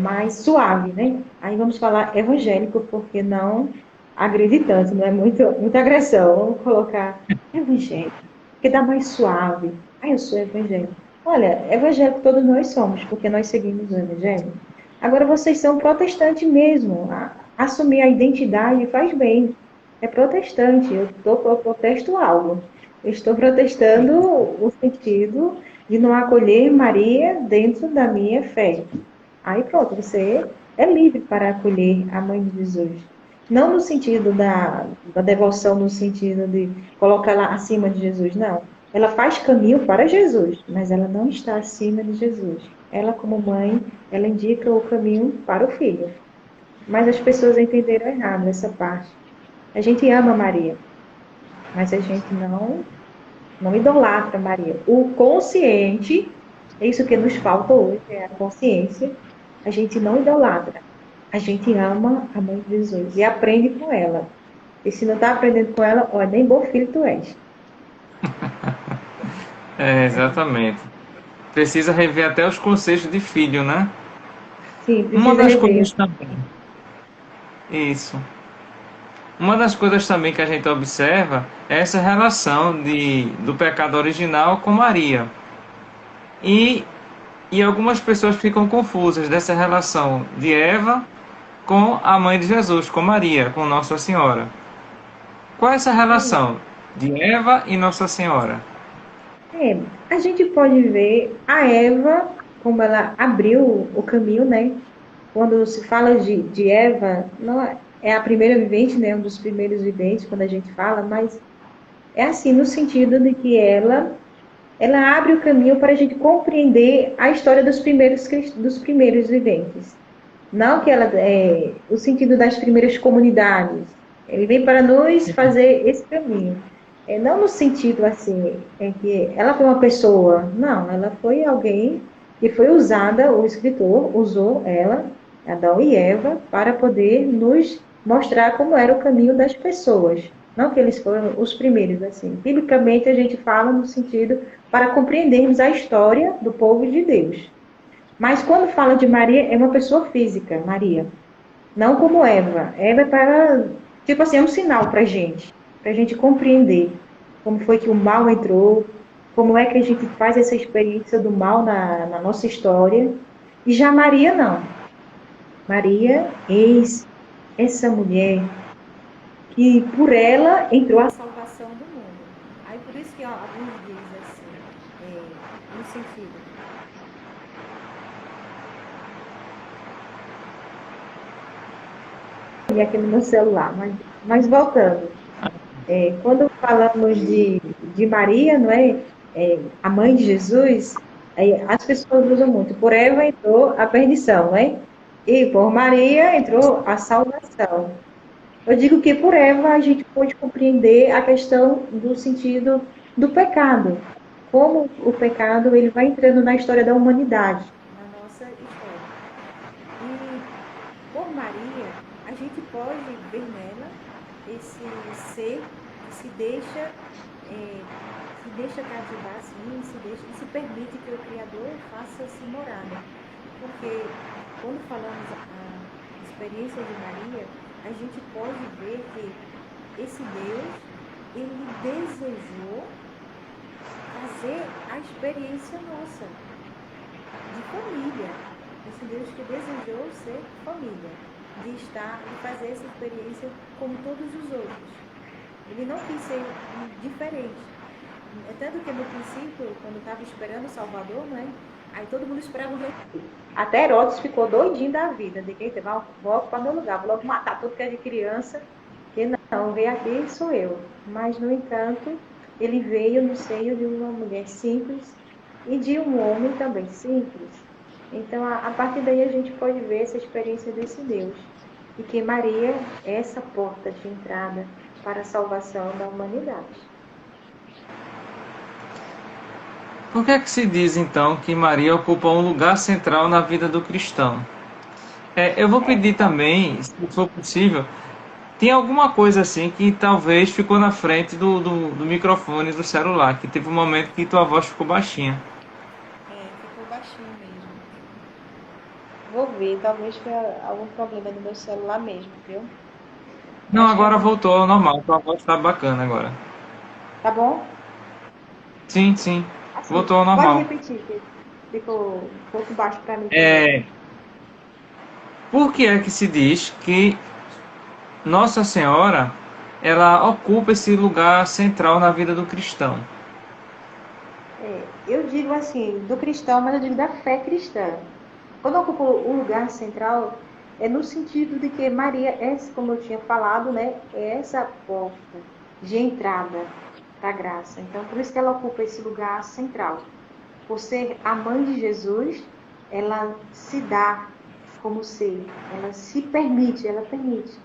mais suave, né? Aí vamos falar evangélico, porque não agride tanto, não é muita agressão. Vamos colocar evangélico, que dá mais suave. Ah, eu sou evangélico. Olha, evangélico todos nós somos, porque nós seguimos o evangelho. Agora vocês são protestantes mesmo. Assumir a identidade faz bem. É protestante. Eu protesto algo. Eu estou protestando o sentido de não acolher Maria dentro da minha fé. Aí pronto, você é livre para acolher a mãe de Jesus. Não no sentido da devoção, no sentido de colocá-la acima de Jesus, não. Ela faz caminho para Jesus, mas ela não está acima de Jesus. Ela, como mãe, ela indica o caminho para o filho. Mas as pessoas entenderam errado essa parte. A gente ama Maria, mas a gente não idolatra Maria. O consciente, é isso que nos falta hoje, é a consciência. A gente não idolatra. A gente ama a mãe de Jesus e aprende com ela. E se não está aprendendo com ela, ó, nem bom filho tu és. exatamente. Precisa rever até os conceitos de filho, né? Sim, Uma precisa das rever. coisas também, isso. Uma das coisas também que a gente observa é essa relação do pecado original com Maria. E, e algumas pessoas ficam confusas dessa relação de Eva com a mãe de Jesus, com Maria, com Nossa Senhora. Qual é essa relação de Eva e Nossa Senhora? É, a gente pode ver a Eva, como ela abriu o caminho, né? Quando se fala de Eva, não é a primeira vivente, né? Um dos primeiros viventes, quando a gente fala, mas é assim, no sentido de que ela abre o caminho para a gente compreender a história dos primeiros viventes. Não que ela o sentido das primeiras comunidades. Ele vem para nos fazer esse caminho. Não no sentido assim, é que ela foi uma pessoa. Não, ela foi alguém que foi usada, o escritor usou ela, Adão e Eva, para poder nos mostrar como era o caminho das pessoas. Não que eles foram os primeiros, assim. Biblicamente, a gente fala no sentido para compreendermos a história do povo de Deus. Mas quando fala de Maria, é uma pessoa física, Maria. Não como Eva. Eva é para, tipo assim, é um sinal para a gente compreender como foi que o mal entrou, como é que a gente faz essa experiência do mal na nossa história. E já Maria, não. Maria, eis essa mulher que por ela entrou a salvação do mundo. Aí por isso que ó, alguns dizem assim, no sentido. E aqui no meu celular, mas voltando. Quando falamos de Maria, não é? A mãe de Jesus, as pessoas usam muito. Por Eva entrou a perdição, não é? E por Maria entrou a salvação. Eu digo que por Eva a gente pode compreender a questão do sentido do pecado. Como o pecado ele vai entrando na história da humanidade, na nossa história. E por Maria, a gente pode ver nela esse ser que se deixa cativar assim, e se permite que o Criador faça-se morada. Porque quando falamos a experiência de Maria, a gente pode ver que esse Deus, ele desejou fazer a experiência nossa de família. Esse Deus que desejou ser família, de estar e fazer essa experiência como todos os outros. Ele não quis ser diferente. É tanto que no princípio, quando estava esperando o Salvador, né? Aí todo mundo esperava o rei. Até Herodes ficou doidinho da vida, de quem vai ocupar meu lugar, vou logo matar tudo que é de criança, que não, veio aqui sou eu. Mas, no entanto, ele veio no seio de uma mulher simples e de um homem também simples. Então, a partir daí a gente pode ver essa experiência desse Deus. E que Maria é essa porta de entrada para a salvação da humanidade. Por que é que se diz então que Maria ocupa um lugar central na vida do cristão? Eu vou pedir também, se for possível, tem alguma coisa assim que talvez ficou na frente do microfone do celular, que teve um momento que tua voz ficou baixinha. Ficou baixinho mesmo. Vou ver, talvez foi algum problema no meu celular mesmo, viu? Não, Acho que agora algum. voltou ao normal, tua voz tá bacana agora. Tá bom? Sim, sim, Assim, voltou ao pode normal. repetir, que ficou um pouco baixo para mim também. É, por que é que se diz que Nossa Senhora ela ocupa esse lugar central na vida do cristão? Eu digo assim, do cristão, mas eu digo da fé cristã. Quando ocupa o lugar central, é no sentido de que Maria é, como eu tinha falado, né, é essa porta de entrada para a graça. Então, por isso que ela ocupa esse lugar central. Por ser a mãe de Jesus, ela se dá como ser, ela se permite, ela permite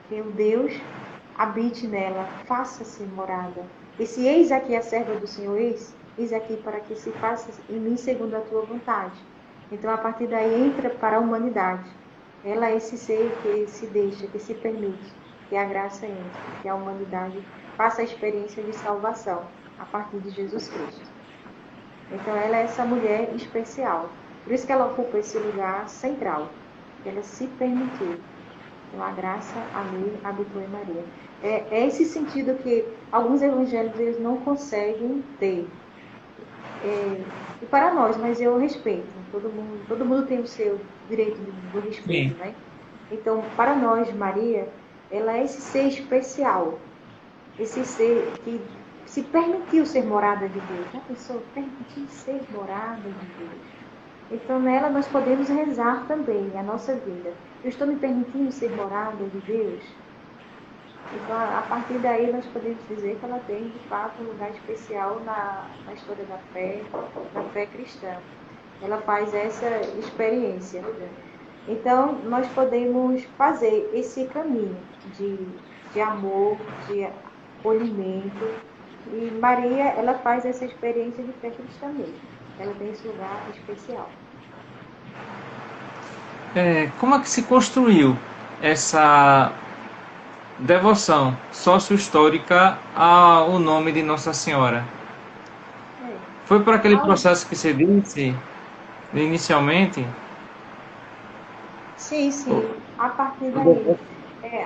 que o Deus habite nela, faça-se morada. Esse eis aqui a serva do Senhor, eis aqui para que se faça em mim segundo a tua vontade. Então, a partir daí, entra para a humanidade. Ela é esse ser que se deixa, que se permite, que a graça entre, que a humanidade faça a experiência de salvação a partir de Jesus Cristo. Então, ela é essa mulher especial. Por isso que ela ocupa esse lugar central. ela se permitiu. Então, a graça ali habitou em Maria. É esse sentido que alguns evangélicos eles não conseguem ter. E para nós, mas eu respeito. Todo mundo tem o seu direito do respeito, Sim. né? Então, para nós, Maria, ela é esse ser especial. Esse ser que se permitiu ser morada de Deus. Já pensou? Permitir ser morada de Deus. Então, nela nós podemos rezar também a nossa vida. Eu estou me permitindo ser morada de Deus? Então, a partir daí, nós podemos dizer que ela tem, de fato, um lugar especial na história da fé cristã. Ela faz essa experiência. Então, nós podemos fazer esse caminho de amor, de acolhimento. E Maria, ela faz essa experiência de fé cristã mesmo. Ela tem esse lugar especial. Como é que se construiu essa devoção sócio-histórica ao nome de Nossa Senhora? É. Foi por aquele processo que você disse inicialmente? Sim, sim. A partir daí.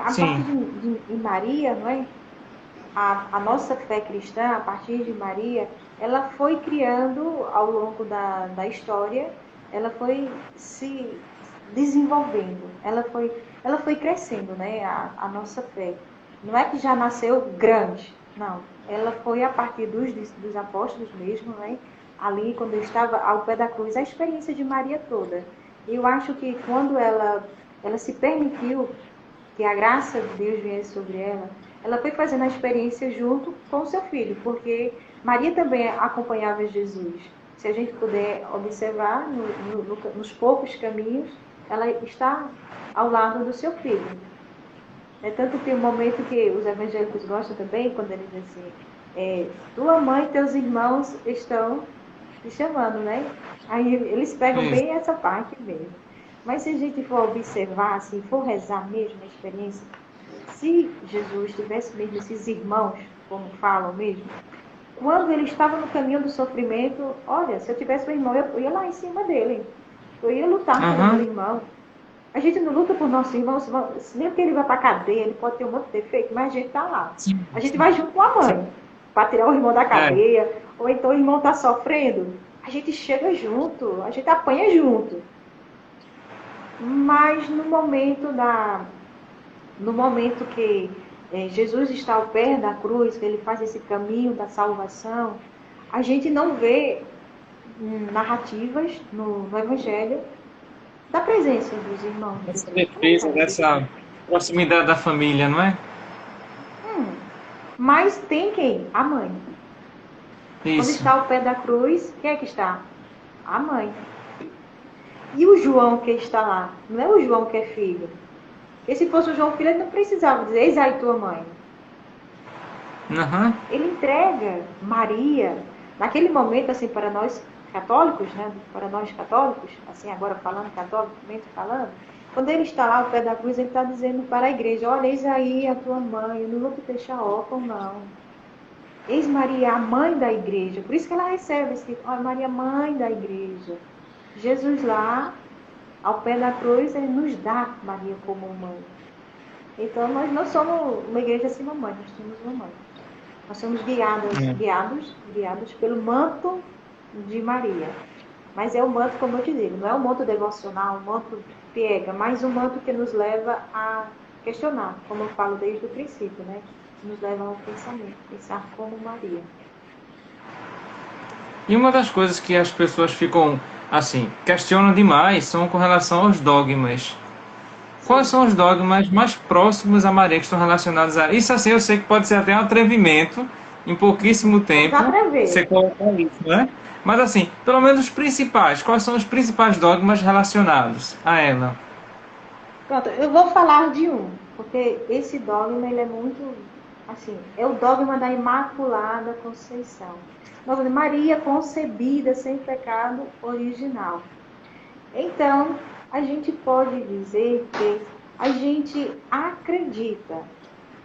A Sim. partir de Maria, não é? A nossa fé cristã, a partir de Maria, ela foi criando ao longo da história, ela foi se desenvolvendo, ela foi crescendo, né? A nossa fé. Não é que já nasceu grande, não. Ela foi a partir dos apóstolos mesmo, né? Ali, quando eu estava ao pé da cruz, a experiência de Maria toda. Eu acho que quando ela se permitiu que a graça de Deus viesse sobre ela, ela foi fazendo a experiência junto com o seu filho, porque Maria também acompanhava Jesus. Se a gente puder observar nos poucos caminhos, ela está ao lado do seu filho. É tanto que tem um momento que os evangélicos gostam também, quando eles dizem assim, tua mãe e teus irmãos estão te chamando, né? Aí eles pegam Isso. bem essa parte mesmo. Mas se a gente for observar, se for rezar mesmo a experiência, se Jesus tivesse mesmo esses irmãos, como falam mesmo, quando ele estava no caminho do sofrimento, olha, se eu tivesse um irmão, eu ia lá em cima dele. Eu ia lutar pelo meu irmão. A gente não luta por nosso irmão, nem que ele vai para a cadeia, ele pode ter um monte de defeito, mas a gente está lá. A gente vai junto com a mãe, para tirar o irmão da cadeia, ou então o irmão está sofrendo, a gente chega junto, a gente apanha junto. Mas no momento que Jesus está ao pé da cruz, que ele faz esse caminho da salvação, a gente não vê narrativas no Evangelho da presença dos irmãos. Essa defesa, dessa proximidade da família, não é? Mas tem quem? A mãe. Isso. Quando está ao pé da cruz, quem é que está? A mãe. E o João que está lá? Não é o João que é filho. E se fosse o João filho, ele não precisava dizer, eis aí tua mãe. Uhum. Ele entrega Maria, naquele momento, assim, para nós católicos, né? Para nós católicos, assim, agora falando catolicamente falando, quando ele está lá ao pé da cruz, ele está dizendo para a igreja, olha, eis aí a tua mãe, eu não vou te deixar órfão, não. Eis Maria, a mãe da igreja. Por isso que ela recebe esse tipo, Maria, mãe da igreja. Jesus lá, ao pé da cruz, ele nos dá Maria como mãe. Então, nós não somos uma igreja sem mamãe, nós temos uma mãe. Nós somos guiados pelo manto de Maria. Mas é o manto, como eu te digo, não é o manto devocional, o manto piega, mas o manto que nos leva a questionar, como eu falo desde o princípio, né? Nos leva ao pensamento, pensar como Maria. E uma das coisas que as pessoas ficam, assim, questionam demais são com relação aos dogmas. Quais são os dogmas mais próximos a Maria que estão relacionados a isso? Assim, eu sei que pode ser até um atrevimento, em pouquíssimo tempo, você colocar isso, né? Mas assim, pelo menos os principais. Quais são os principais dogmas relacionados a ela? Pronto, eu vou falar de um, porque esse dogma, ele é muito, assim, é o dogma da Imaculada Conceição. Maria concebida sem pecado original. Então, a gente pode dizer que a gente acredita,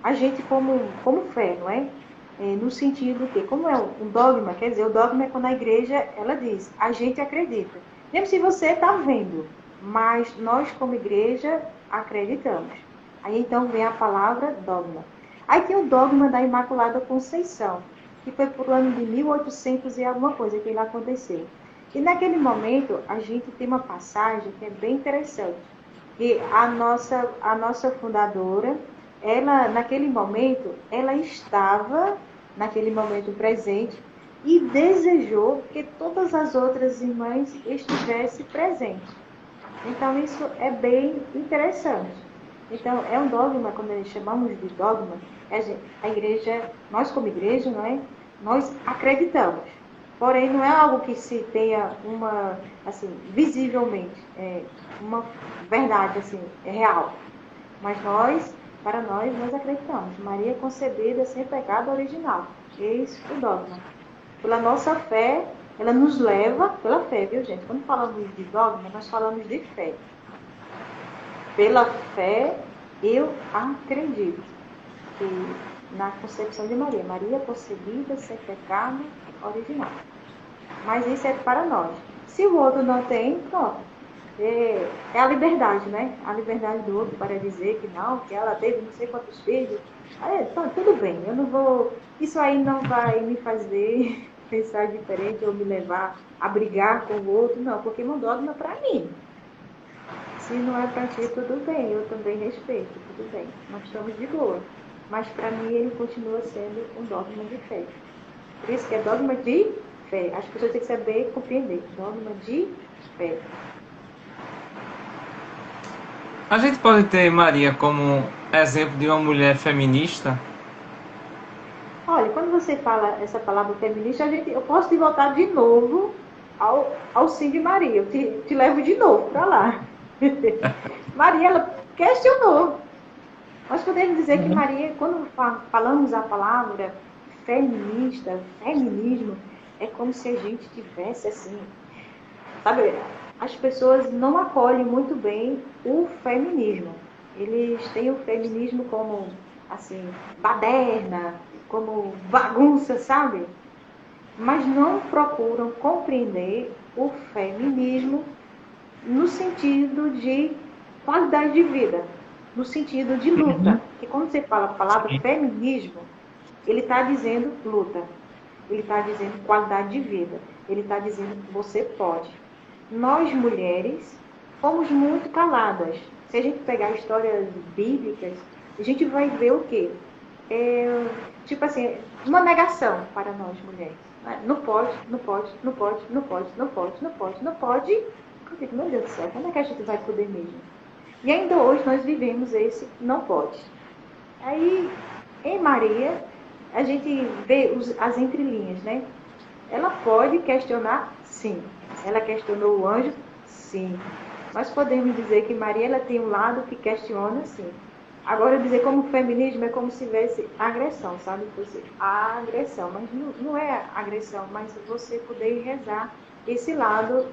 a gente como fé, não é? No sentido que, como é um dogma, quer dizer, o dogma é quando a igreja, ela diz, a gente acredita. Mesmo se você está vendo, mas nós como igreja acreditamos. Aí então vem a palavra dogma. Aí tem o dogma da Imaculada Conceição, que foi por ano de 1800 e alguma coisa que ele aconteceu. E naquele momento a gente tem uma passagem que é bem interessante, que a nossa fundadora, ela naquele momento, ela estava naquele momento presente e desejou que todas as outras irmãs estivessem presentes. Então, isso é bem interessante. Então, é um dogma, quando nós chamamos de dogma, a igreja, nós como igreja, não é? Nós acreditamos. Porém, não é algo que se tenha uma, assim, visivelmente, uma verdade, assim, real. Mas para nós acreditamos. Maria concebida sem pecado original. Eis o dogma. Pela nossa fé, ela nos leva pela fé, viu, gente? Quando falamos de dogma, nós falamos de fé. Pela fé, eu acredito que na concepção de Maria, Maria concebida sem pecado original. Mas isso é para nós. Se o outro não tem, pronto. É a liberdade, né? A liberdade do outro para dizer que não, que ela teve não sei quantos filhos. Então, tudo bem, eu não vou. Isso aí não vai me fazer pensar diferente ou me levar a brigar com o outro, não, porque é um dogma para mim. Se não é para ti, tudo bem, eu também respeito, tudo bem. Nós estamos de boa. Mas para mim ele continua sendo um dogma de fé. Por isso que é dogma de fé. As pessoas têm que saber compreender. Dogma de fé. A gente pode ter Maria como exemplo de uma mulher feminista? Olha, quando você fala essa palavra feminista, eu posso te voltar de novo ao sim de Maria. Eu te levo de novo para lá. Maria, ela questionou. Nós podemos dizer que Maria, quando falamos a palavra feminista, feminismo, é como se a gente tivesse assim, sabe, as pessoas não acolhem muito bem o feminismo. Eles têm o feminismo como, assim, baderna, como bagunça, sabe? Mas não procuram compreender o feminismo no sentido de qualidade de vida, no sentido de luta. Porque quando você fala a palavra feminismo, ele está dizendo luta, ele está dizendo qualidade de vida, ele está dizendo que você pode. Nós, mulheres, fomos muito caladas. Se a gente pegar histórias bíblicas, a gente vai ver o quê? Tipo assim, uma negação para nós, mulheres. Não pode, não pode, não pode, não pode, não pode, não pode, não pode. Eu digo, meu Deus do céu, quando é que a gente vai poder mesmo? E ainda hoje nós vivemos esse não pode. Aí, em Maria, a gente vê as entrelinhas, né? Ela pode questionar, sim. Ela questionou o anjo, sim. Nós podemos dizer que Maria ela tem um lado que questiona, sim. Agora, dizer como feminismo é como se tivesse agressão, sabe? Você, a agressão, mas não é agressão, mas você poder rezar esse lado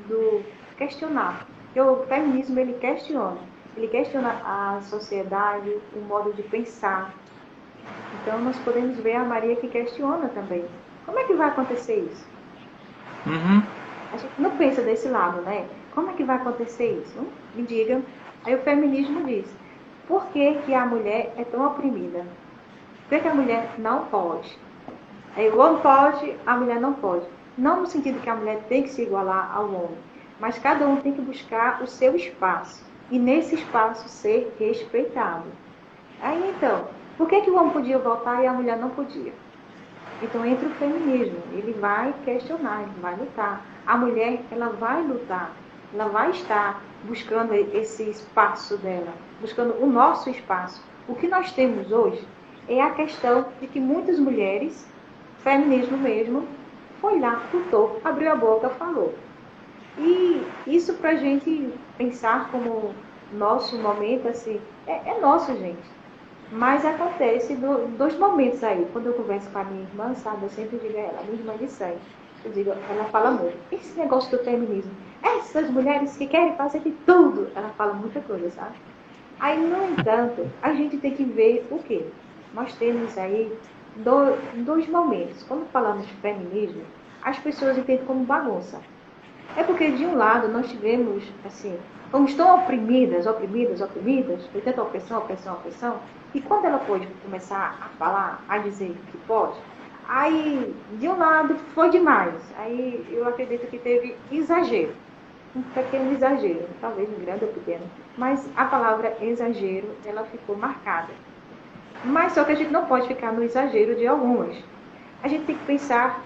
do questionar. Porque o feminismo, ele questiona a sociedade, o modo de pensar. Então, nós podemos ver a Maria que questiona também. Como é que vai acontecer isso? Uhum. A gente não pensa desse lado, né? Como é que vai acontecer isso? Me diga. Aí o feminismo diz, por que, que a mulher é tão oprimida? Por que a mulher não pode? Aí o homem pode, a mulher não pode. Não no sentido que a mulher tem que se igualar ao homem, mas cada um tem que buscar o seu espaço. E nesse espaço ser respeitado. Aí então, por que, que o homem podia votar e a mulher não podia? Então entra o feminismo, ele vai questionar, ele vai lutar. A mulher, ela vai lutar, ela vai estar buscando esse espaço dela, buscando o nosso espaço. O que nós temos hoje é a questão de que muitas mulheres, feminismo mesmo, foi lá, lutou, abriu a boca, falou. E isso para a gente pensar como nosso momento, assim, é nosso, gente. Mas acontece dois momentos aí. Quando eu converso com a minha irmã, sabe, eu sempre digo a ela, minha irmã de sangue. Eu digo, ela fala muito, esse negócio do feminismo, essas mulheres que querem fazer de tudo, ela fala muita coisa, sabe? Aí, no entanto, a gente tem que ver o quê? Nós temos aí dois momentos. Quando falamos de feminismo, as pessoas entendem como bagunça. É porque, de um lado, nós tivemos, assim, fomos tão oprimidas, foi tanta opressão, opressão, opressão, e quando ela pôde começar a falar, a dizer que pode, aí, de um lado, foi demais. Aí, eu acredito que teve exagero, um pequeno exagero, talvez um grande ou pequeno, mas a palavra exagero, ela ficou marcada. Mas só que a gente não pode ficar no exagero de algumas. A gente tem que pensar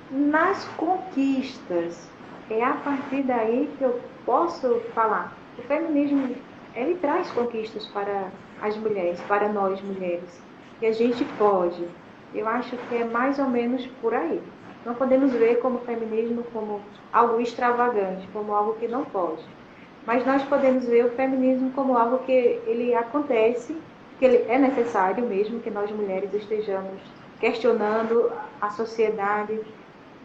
nas conquistas. É a partir daí que eu posso falar. O feminismo, ele traz conquistas para as mulheres, para nós mulheres, que a gente pode. Eu acho que é mais ou menos por aí. Não podemos ver como o feminismo como algo extravagante, como algo que não pode. Mas nós podemos ver o feminismo como algo que ele acontece, que ele é necessário mesmo que nós mulheres estejamos questionando a sociedade,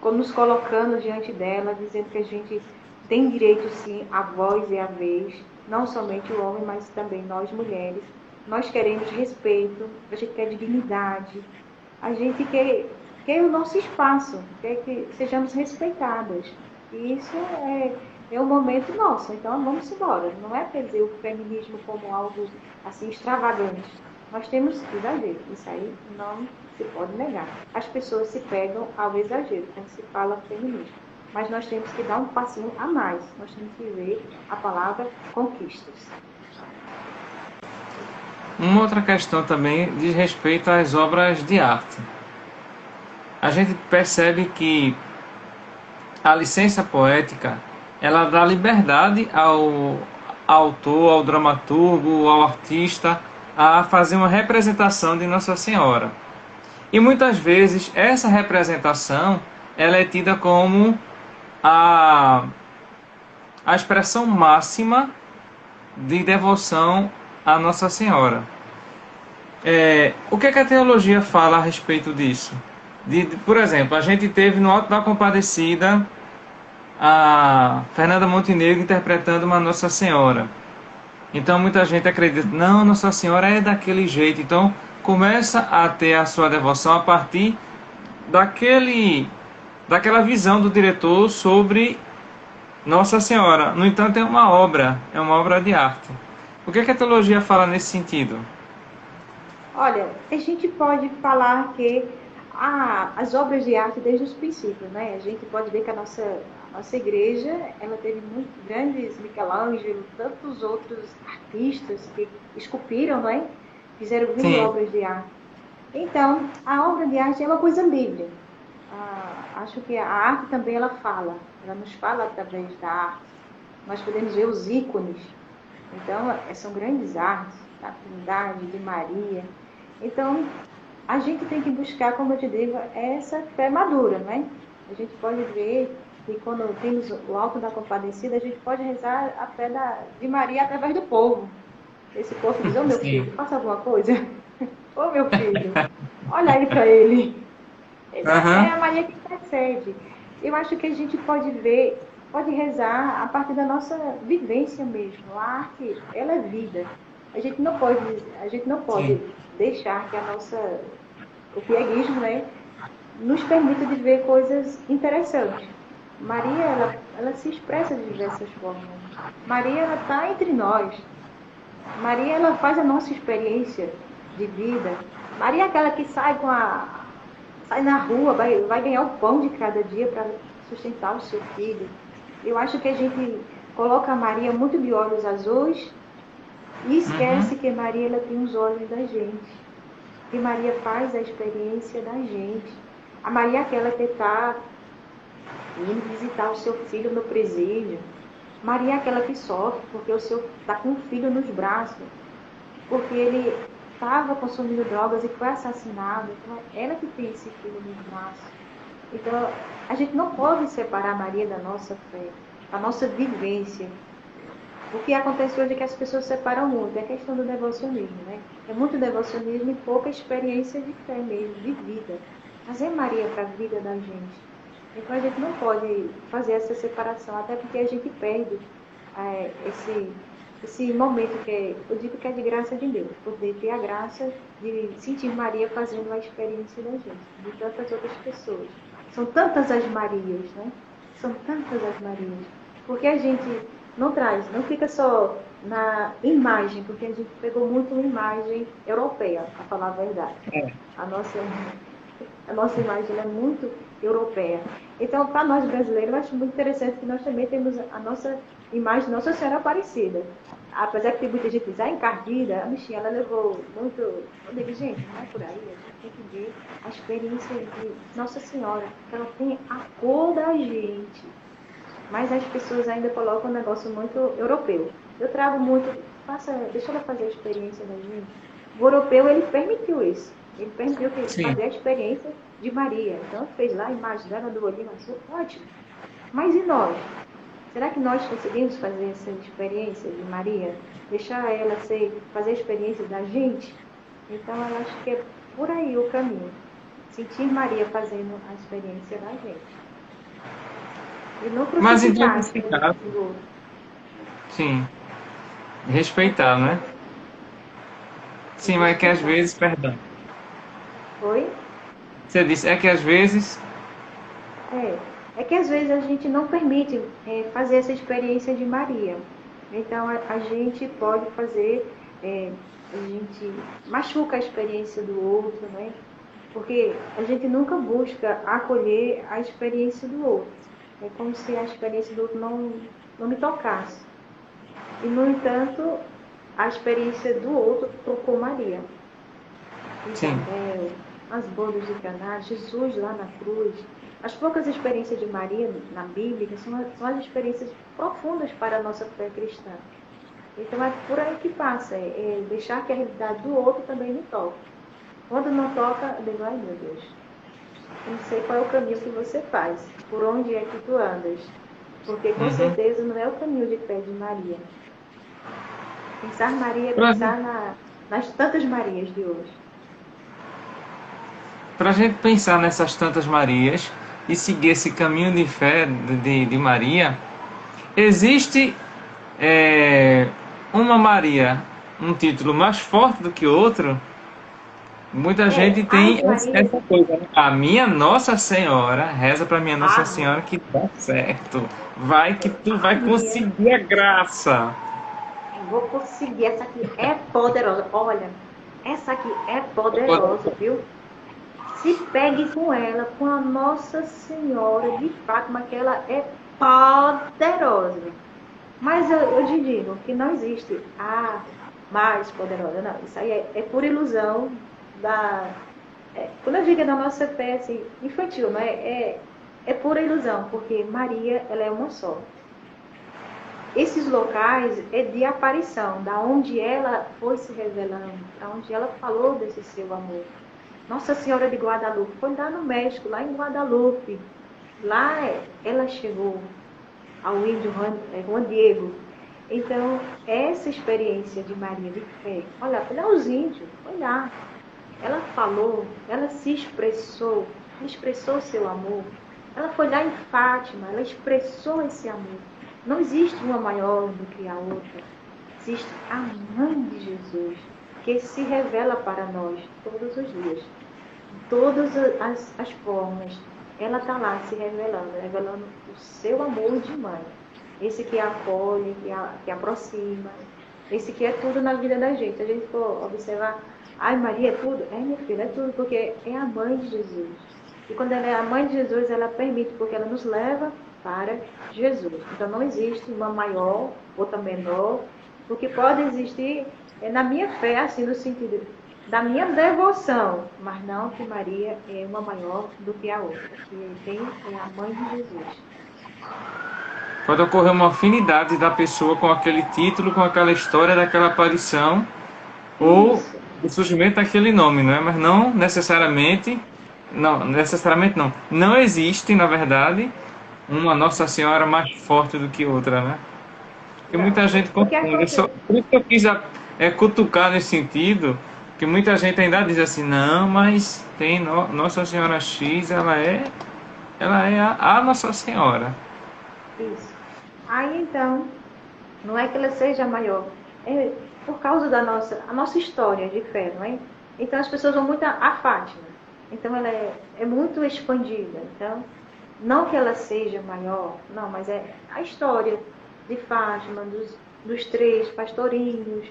nos colocando diante dela, dizendo que a gente tem direito sim à voz e à vez, não somente o homem, mas também nós mulheres. Nós queremos respeito, a gente quer dignidade, a gente quer o nosso espaço, quer que sejamos respeitadas. E isso é o momento nosso, então vamos embora. Não é para dizer o feminismo como algo assim extravagante. Nós temos exagero, isso aí não se pode negar. As pessoas se pegam ao exagero quando se fala feminismo. Mas nós temos que dar um passinho a mais. Nós temos que ver a palavra conquistas. Uma outra questão também diz respeito às obras de arte. A gente percebe que a licença poética, ela dá liberdade ao autor, ao dramaturgo, ao artista, a fazer uma representação de Nossa Senhora. E muitas vezes essa representação ela é tida como a, a expressão máxima de devoção a Nossa Senhora. O que a teologia fala a respeito disso? Por exemplo, a gente teve no Alto da Compadecida a Fernanda Montenegro interpretando uma Nossa Senhora. Então muita gente acredita, não, Nossa Senhora é daquele jeito. Então começa a ter a sua devoção a partir daquela visão do diretor sobre Nossa Senhora. No entanto, é uma obra de arte. O que a teologia fala nesse sentido? Olha, a gente pode falar que as obras de arte desde os princípios, né? A gente pode ver que a nossa igreja, ela teve muito grandes Michelangelo, tantos outros artistas que esculpiram, né? Fizeram grandes obras de arte. Então, a obra de arte é uma coisa livre. Acho que a arte também ela nos fala através da arte. Nós podemos ver os ícones. Então, são grandes artes, da Trindade, de Maria. Então, a gente tem que buscar, como eu te digo, essa fé madura, né? A gente pode ver que quando temos o Alto da Compadecida, a gente pode rezar a fé de Maria através do povo. Esse povo diz, ô meu filho, faça alguma coisa. Ô meu filho, olha aí para ele. É a Maria que intercede. Eu acho que a gente pode ver, pode rezar a partir da nossa vivência mesmo. A arte, ela é vida. A gente não pode deixar que o pieguismo, né, nos permita de ver coisas interessantes. Maria, ela se expressa de diversas formas. Maria, ela está entre nós. Maria, ela faz a nossa experiência de vida. Maria é aquela que sai na rua, vai ganhar o pão de cada dia para sustentar o seu filho. Eu acho que a gente coloca a Maria muito de olhos azuis e esquece que Maria ela tem os olhos da gente. Que Maria faz a experiência da gente. A Maria é aquela que está indo visitar o seu filho no presídio. Maria é aquela que sofre porque o seu está com o filho nos braços, porque ele estava consumindo drogas e foi assassinado. Então, ela que tem esse filho nos braços. Então, a gente não pode separar Maria da nossa fé, da nossa vivência. O que acontece hoje é que as pessoas separam muito, é a questão do devocionismo, né? É muito devocionismo e pouca experiência de fé mesmo, de vida. Trazer Maria para a vida da gente. Então a gente não pode fazer essa separação, até porque a gente perde esse momento eu digo que é de graça de Deus, poder ter a graça de sentir Maria fazendo a experiência da gente, de tantas outras pessoas. São tantas as Marias, né? São tantas as Marias. Porque a gente não traz, não fica só na imagem, porque a gente pegou muito uma imagem europeia, a falar a verdade. É. A nossa imagem é muito europeia. Então, para nós brasileiros, eu acho muito interessante que nós também temos a nossa imagem de Nossa Senhora Aparecida. Apesar que tem muita gente que diz, encardida, a bichinha, ela levou muito... Eu digo, gente, não é por aí, a gente tem que ver a experiência de Nossa Senhora, que ela tem a cor da gente. Mas as pessoas ainda colocam um negócio muito europeu. Eu trago muito, deixa ela fazer a experiência da gente. O europeu, ele permitiu isso. Ele permitiu Sim. fazer a experiência de Maria. Então, fez lá a imagem dela do olhinho azul, ótimo. Mas e nós? Será que nós conseguimos fazer essa experiência de Maria? Deixar ela fazer a experiência da gente? Então, eu acho que é por aí o caminho. Sentir Maria fazendo a experiência da gente. E não Mas então, crucificar nesse caso, o outro. sim, respeitar, né? Sim, mas é que às vezes, perdão, Oi? você disse, é que às vezes, É que às vezes a gente não permite fazer essa experiência de Maria. Então a gente pode fazer, a gente machuca a experiência do outro, né? Porque a gente nunca busca acolher a experiência do outro. É como se a experiência do outro não me tocasse. E, no entanto, a experiência do outro tocou Maria. sim, Isabel, as bodas de Caná, Jesus lá na cruz. As poucas experiências de Maria na Bíblia são as experiências profundas para a nossa fé cristã. Então é por aí que passa, é deixar que a realidade do outro também me toque. Quando não toca, eu digo, ai meu Deus, eu não sei qual é o caminho que você faz, por onde é que tu andas. Porque com uhum. certeza não é o caminho de fé de Maria. Pensar Maria é Pra, pensar nas tantas Marias de hoje. pra gente pensar nessas tantas Marias e seguir esse caminho de fé de Maria, existe é, uma Maria, um título mais forte do que outro? Muita gente tem As Marias, essa coisa, né? A minha Nossa Senhora, reza pra minha Nossa ah, Senhora que dá certo. Vai que tu a vai minha, conseguir a graça. eu vou conseguir, essa aqui é poderosa. Olha, essa aqui é poderosa, viu? Se pegue com ela, com a Nossa Senhora de Fátima, que ela é poderosa. Mas eu te digo que não existe a mais poderosa, não. Isso aí é por ilusão da. Quando eu digo da nossa fé assim, infantil, não é pura ilusão, porque Maria ela é uma só. Esses locais é de aparição, da onde ela foi se revelando, da onde ela falou desse seu amor. Nossa Senhora de Guadalupe foi lá no México, lá em Guadalupe. Lá ela chegou ao índio Juan Diego. Então, essa experiência de Maria de fé, olha, foi lá os índios, foi lá. Ela falou, ela se expressou, ela expressou seu amor. Ela foi lá em Fátima, ela expressou esse amor. Não existe uma maior do que a outra. Existe a mãe de Jesus, que se revela para nós todos os dias. Todas as formas, ela está lá se revelando, revelando o seu amor de mãe. Esse que acolhe, que aproxima, esse que é tudo na vida da gente. Se a gente for observar, ai Maria é tudo? É, minha filha, é tudo, porque é a mãe de Jesus. E quando ela é a mãe de Jesus, ela permite, porque ela nos leva para Jesus. Então não existe uma maior, outra menor. O que pode existir é na minha fé, assim, no sentido da minha devoção, mas não que Maria é uma maior do que a outra, que tem é a mãe de Jesus. Pode ocorrer uma afinidade da pessoa com aquele título, com aquela história daquela aparição, ou Isso, o surgimento daquele nome, não é? Mas não necessariamente, não, necessariamente não. Não existe, na verdade, uma Nossa Senhora mais forte do que outra, né? Porque não. muita gente O que confunde. acontece? Por isso que eu quis cutucar nesse sentido, que muita gente ainda diz assim, não, mas tem Nossa Senhora X, ela é a Nossa Senhora. Isso. Aí então, não é que ela seja maior, é por causa da a nossa história de fé, não é? Então as pessoas vão muito a Fátima. Então ela é muito expandida. Então, Não que ela seja maior, não, mas é a história de Fátima, dos três pastorinhos.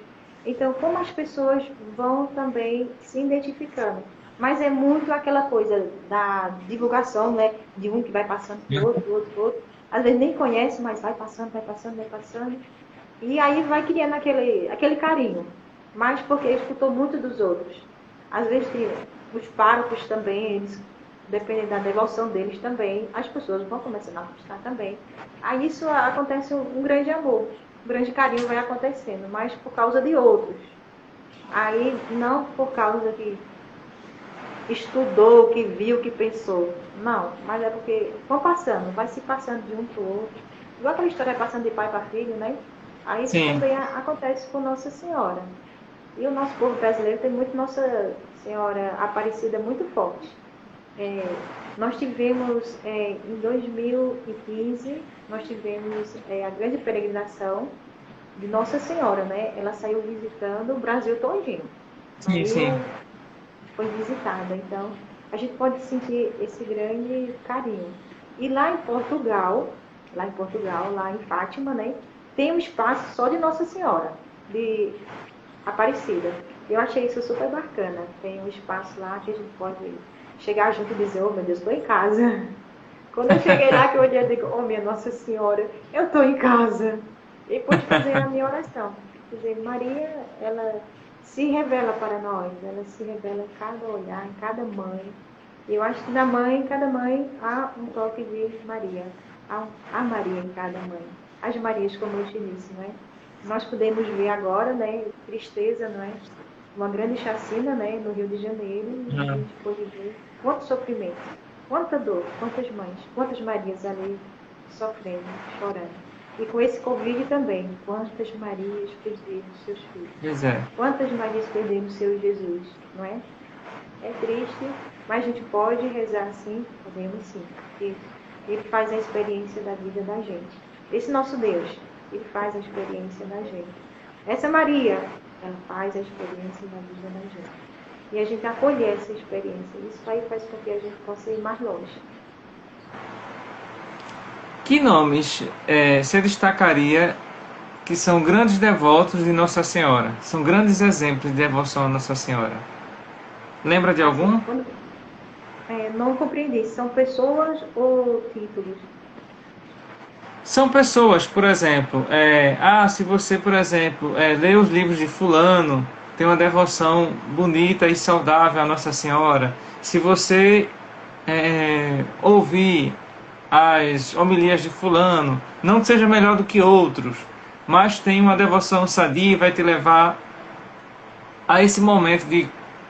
Então, como as pessoas vão também se identificando. Mas é muito aquela coisa da divulgação, né? De um que vai passando para o outro, outro, outro. Às vezes nem conhece, mas vai passando, vai passando, vai passando. E aí vai criando aquele carinho. Mas porque escutou muito dos outros. Às vezes os párocos também, eles, dependendo da devoção deles também, as pessoas vão começando a gostar também. Aí isso acontece um grande amor, um grande carinho vai acontecendo, mas por causa de outros. Aí não por causa que estudou, que viu, que pensou. Não, mas é porque vão passando, vai se passando de um para o outro. Igual aquela história passando de pai para filho, né? Aí isso Sim, também acontece com Nossa Senhora. E o nosso povo brasileiro tem muito Nossa Senhora Aparecida muito forte. Nós tivemos, em 2015, nós tivemos a grande peregrinação de Nossa Senhora, né? Ela saiu visitando o Brasil todinho. sim, sim. Saiu, foi visitada. Então, a gente pode sentir esse grande carinho. E lá em Portugal, lá em Fátima, né? Tem um espaço só de Nossa Senhora, de Aparecida. Eu achei isso super bacana. Tem um espaço lá que a gente pode chegar junto e dizer, oh meu Deus, estou em casa. Quando eu cheguei lá, que eu olhei e digo, oh minha Nossa Senhora, eu estou em casa. E pude fazer a minha oração. Quer dizer, Maria, ela se revela para nós, ela se revela em cada olhar, em cada mãe. E eu acho que em cada mãe, há um toque de Maria. Há Maria em cada mãe. As Marias, como eu te disse, não é? Nós podemos ver agora, né, tristeza, não é? Uma grande chacina, né, no Rio de Janeiro, e a Ah, gente pode ver quanto sofrimento, quanta dor, quantas mães, quantas Marias ali sofrendo, chorando. E com esse Covid também, quantas Marias perderam seus filhos, pois é. quantas Marias perderam seu Jesus, não é? É triste, mas a gente pode rezar sim, podemos sim, porque Ele faz a experiência da vida da gente. Esse nosso Deus, Ele faz a experiência da gente. Essa Maria, ela faz a experiência da vida da gente. E a gente acolher essa experiência. Isso aí faz com que a gente possa ir mais longe. Que nomes você destacaria que são grandes devotos de Nossa Senhora? São grandes exemplos de devoção a Nossa Senhora. Lembra de Assim, algum? não compreendi, são pessoas ou títulos? São pessoas, por exemplo, se você, por exemplo, lê os livros de fulano, tem uma devoção bonita e saudável à Nossa Senhora. Se você ouvir as homilias de fulano, não que seja melhor do que outros, mas tem uma devoção sadia e vai te levar a esse momento de,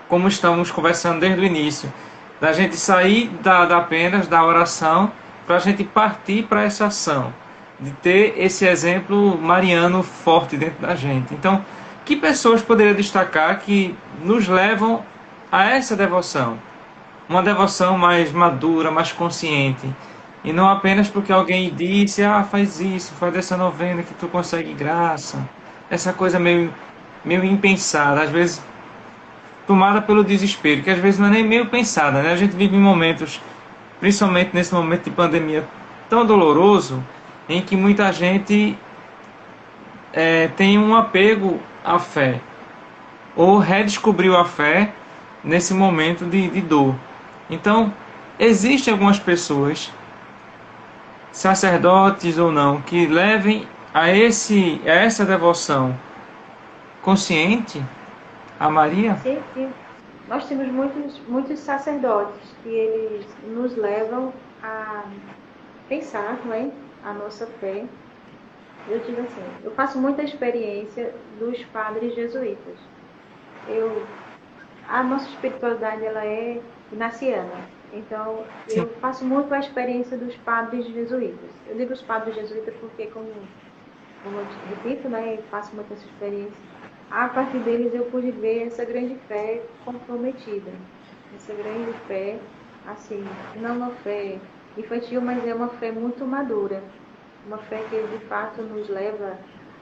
como estamos conversando desde o início, da gente sair apenas da oração para a gente partir para essa ação, de ter esse exemplo mariano forte dentro da gente. Então, que pessoas poderia destacar que nos levam a essa devoção? Uma devoção mais madura, mais consciente. E não apenas porque alguém disse, faz isso, faz essa novena que tu consegue graça. Essa coisa meio impensada. Às vezes tomada pelo desespero, que às vezes não é nem meio pensada, né? A gente vive em momentos, principalmente nesse momento de pandemia tão doloroso, em que muita gente tem um apego à fé, ou redescobriu a fé nesse momento de dor. Então, existem algumas pessoas, sacerdotes ou não, que levem a essa devoção consciente a Maria? Sim, sim. Nós temos muitos sacerdotes que eles nos levam a pensar, não é? A nossa fé. Eu digo assim, eu faço muita experiência dos padres jesuítas. Eu, a nossa espiritualidade ela é ignaciana. Então, Sim. eu faço muito a experiência dos padres jesuítas. Eu digo os padres jesuítas porque, como eu te repito, né, eu faço muito essa experiência. A partir deles eu pude ver essa grande fé comprometida. Essa grande fé, assim, não uma fé infantil, mas é uma fé muito madura. Uma fé que de fato nos leva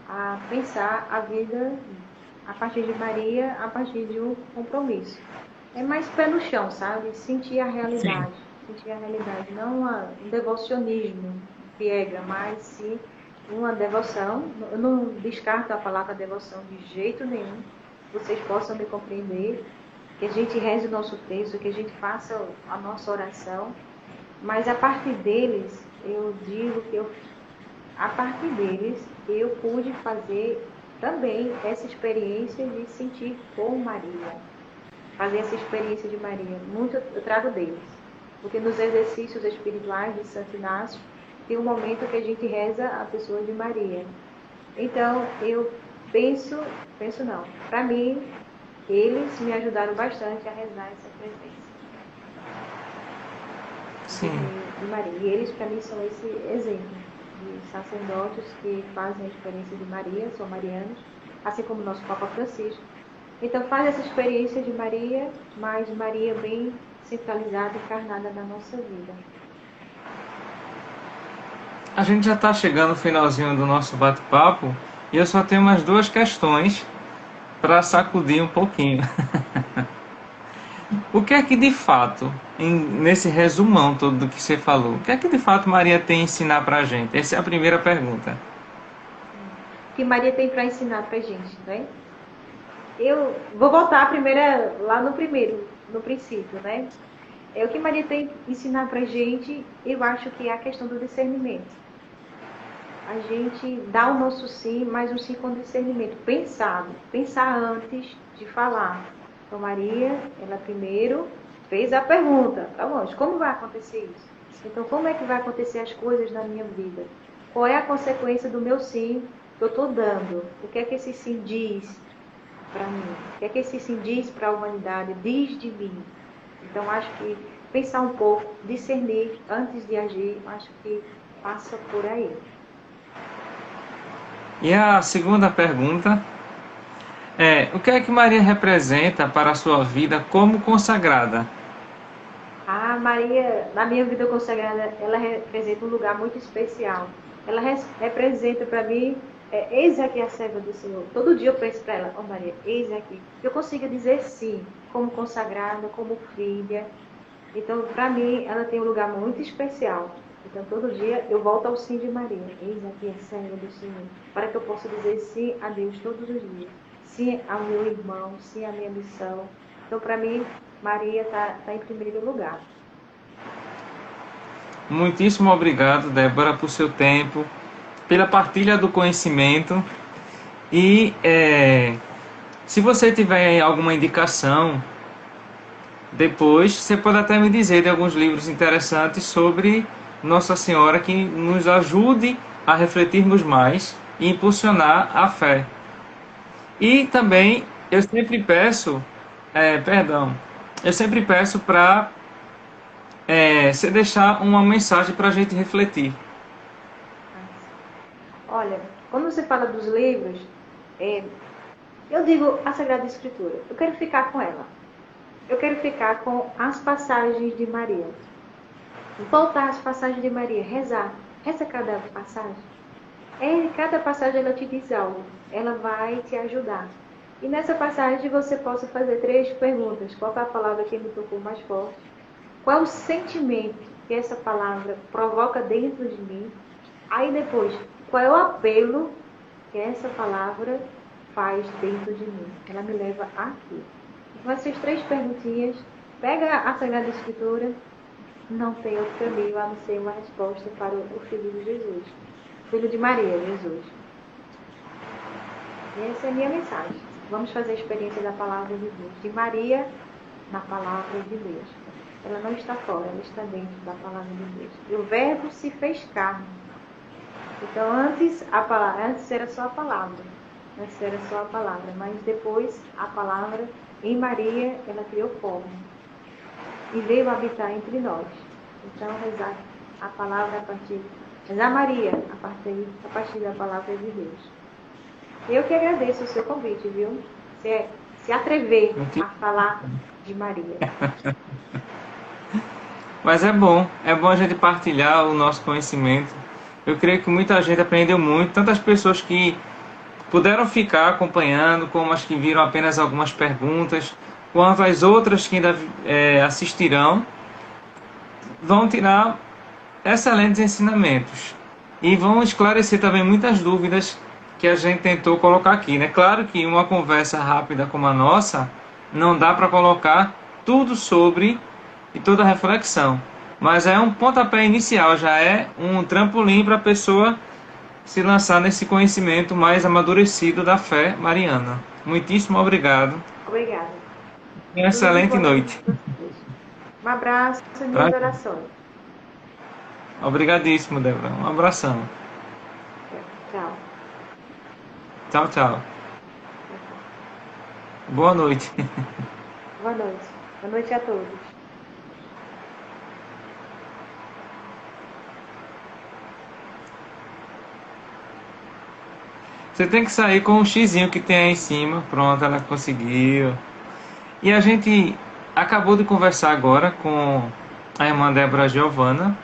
a pensar a vida a partir de Maria, a partir de um compromisso. É mais pé no chão, sabe? Sentir a Sim. realidade. sentir a realidade, não um devocionismo piega, mas sim uma devoção. Eu não descarto a palavra devoção de jeito nenhum, vocês possam me compreender, que a gente reze o nosso texto, que a gente faça a nossa oração, mas a partir deles, eu digo que a partir deles, eu pude fazer também essa experiência de sentir com Maria, fazer essa experiência de Maria, muito eu trago deles, porque nos exercícios espirituais de Santo Inácio, tem um momento que a gente reza a pessoa de Maria. Então, eu penso não, para mim, eles me ajudaram bastante a rezar essa presença. Sim. De Maria. E eles, para mim, são esse exemplo de sacerdotes que fazem a experiência de Maria, são marianos, assim como o nosso Papa Francisco. Então, faz essa experiência de Maria, mas Maria bem centralizada, encarnada na nossa vida. A gente já está chegando no finalzinho do nosso bate-papo e eu só tenho umas 2 questões para sacudir um pouquinho. O que é que de fato, nesse resumão todo do que você falou, o que é que de fato Maria tem a ensinar para a gente? Essa é a primeira pergunta. O que Maria tem para ensinar para a gente, né? Eu vou voltar lá no princípio, né? O que Maria tem que ensinar para a gente, eu acho que é a questão do discernimento. A gente dá o nosso sim, mas um sim com discernimento, pensar antes de falar. Então, Maria, ela primeiro fez a pergunta, tá bom, como vai acontecer isso? Então, como é que vai acontecer as coisas na minha vida? Qual é a consequência do meu sim que eu estou dando? O que é que esse sim diz para mim? O que é que esse sim diz para a humanidade? Diz de mim. Então, acho que pensar um pouco, discernir antes de agir, acho que passa por aí. E a segunda pergunta é: o que é que Maria representa para a sua vida como consagrada? A Maria, na minha vida consagrada, ela representa um lugar muito especial. Ela representa para mim, eis aqui a serva do Senhor. Todo dia eu penso para ela, Maria, eis aqui. Eu consigo dizer sim, como consagrada, como filha. Então, para mim, ela tem um lugar muito especial. Então, todo dia eu volto ao sim de Maria. Eis aqui a serva do Senhor. Para que eu possa dizer sim a Deus todos os dias. Sim ao meu irmão, sim à minha missão. Então, para mim, Maria está em primeiro lugar. Muitíssimo obrigado, Débora, por seu tempo, pela partilha do conhecimento. E se você tiver alguma indicação, depois você pode até me dizer de alguns livros interessantes sobre Nossa Senhora que nos ajude a refletirmos mais e impulsionar a fé. E também eu sempre peço, para você deixar uma mensagem para a gente refletir. Olha, quando você fala dos livros, eu digo a Sagrada Escritura. Eu quero ficar com ela. Eu quero ficar com as passagens de Maria. Voltar às passagens de Maria, rezar. Reza cada passagem. Cada passagem ela te diz algo. Ela vai te ajudar. E nessa passagem você possa fazer 3 perguntas. Qual é a palavra que me tocou mais forte? Qual é o sentimento que essa palavra provoca dentro de mim? Aí depois, qual é o apelo que essa palavra faz dentro de mim? Ela me leva aqui. Então, essas 3 perguntinhas, pega a Sagrada Escritura, não tem outro caminho a não ser uma resposta para o Filho de Jesus. Filho de Maria, Jesus. E essa é a minha mensagem. Vamos fazer a experiência da palavra de Deus. De Maria na palavra de Deus. Ela não está fora, ela está dentro da palavra de Deus. E o verbo se fez carne. Então, antes era só a palavra. Antes era só a palavra. Mas depois, a palavra, em Maria, ela criou forma. E veio habitar entre nós. Então, rezar a palavra rezar Maria a partir da palavra de Deus. Eu que agradeço o seu convite, viu? Se atrever a falar de Maria. Mas é bom a gente partilhar o nosso conhecimento. Eu creio que muita gente aprendeu muito, tantas pessoas que puderam ficar acompanhando, como as que viram apenas algumas perguntas, quanto as outras que ainda assistirão. vão tirar excelentes ensinamentos e vão esclarecer também muitas dúvidas que a gente tentou colocar aqui, né? Claro que uma conversa rápida como a nossa não dá para colocar tudo sobre e toda a reflexão, mas é um pontapé inicial, já é um trampolim para a pessoa se lançar nesse conhecimento mais amadurecido da fé mariana. Muitíssimo obrigado. Obrigada. E uma excelente noite. Um abraço e minhas orações. Obrigadíssimo, Débora. Um abração. Tchau. Tchau, tchau. Boa noite. Boa noite. Boa noite a todos. Você tem que sair com o xizinho que tem aí em cima. Pronto, ela conseguiu. E a gente acabou de conversar agora com a irmã Débora Giovana,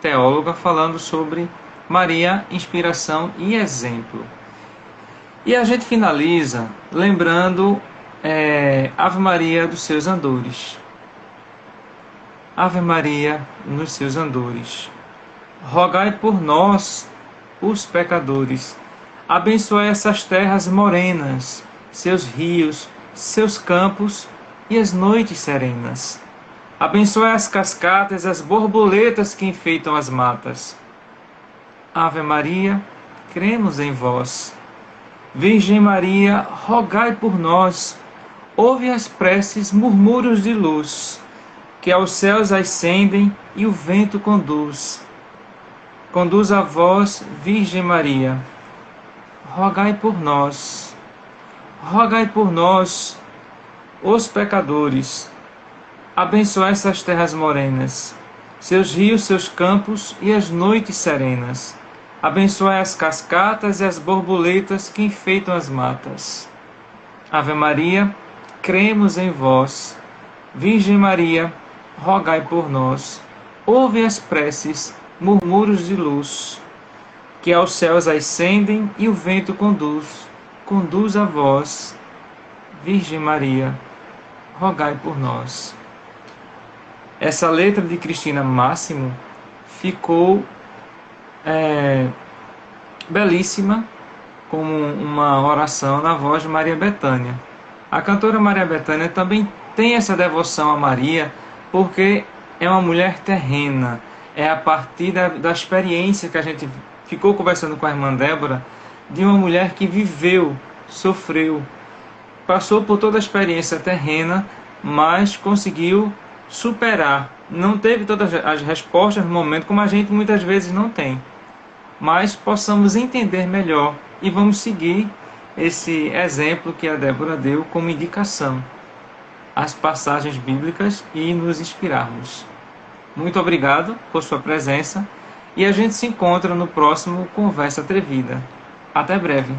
teóloga, falando sobre Maria, inspiração e exemplo. E a gente finaliza lembrando Ave Maria dos seus andores. Ave Maria nos seus andores. Rogai por nós, os pecadores. Abençoai essas terras morenas, seus rios, seus campos e as noites serenas. Abençoai as cascatas e as borboletas que enfeitam as matas. Ave Maria, cremos em vós. Virgem Maria, rogai por nós. Ouve as preces, murmúrios de luz, que aos céus ascendem e o vento conduz. Conduz a vós, Virgem Maria. Rogai por nós. Rogai por nós, os pecadores. Abençoai essas terras morenas, seus rios, seus campos e as noites serenas. Abençoai as cascatas e as borboletas que enfeitam as matas. Ave Maria, cremos em vós. Virgem Maria, rogai por nós. Ouve as preces, murmúrios de luz, que aos céus ascendem e o vento conduz. Conduz a vós, Virgem Maria, rogai por nós. Essa letra de Cristina Máximo ficou belíssima como uma oração na voz de Maria Bethânia. A cantora Maria Bethânia também tem essa devoção a Maria porque é uma mulher terrena. É a partir da experiência que a gente ficou conversando com a irmã Débora, de uma mulher que viveu, sofreu, passou por toda a experiência terrena, mas conseguiu superar. Não teve todas as respostas no momento, como a gente muitas vezes não tem. Mas possamos entender melhor e vamos seguir esse exemplo que a Débora deu como indicação, as passagens bíblicas e nos inspirarmos. Muito obrigado por sua presença e a gente se encontra no próximo Conversa Atrevida. Até breve.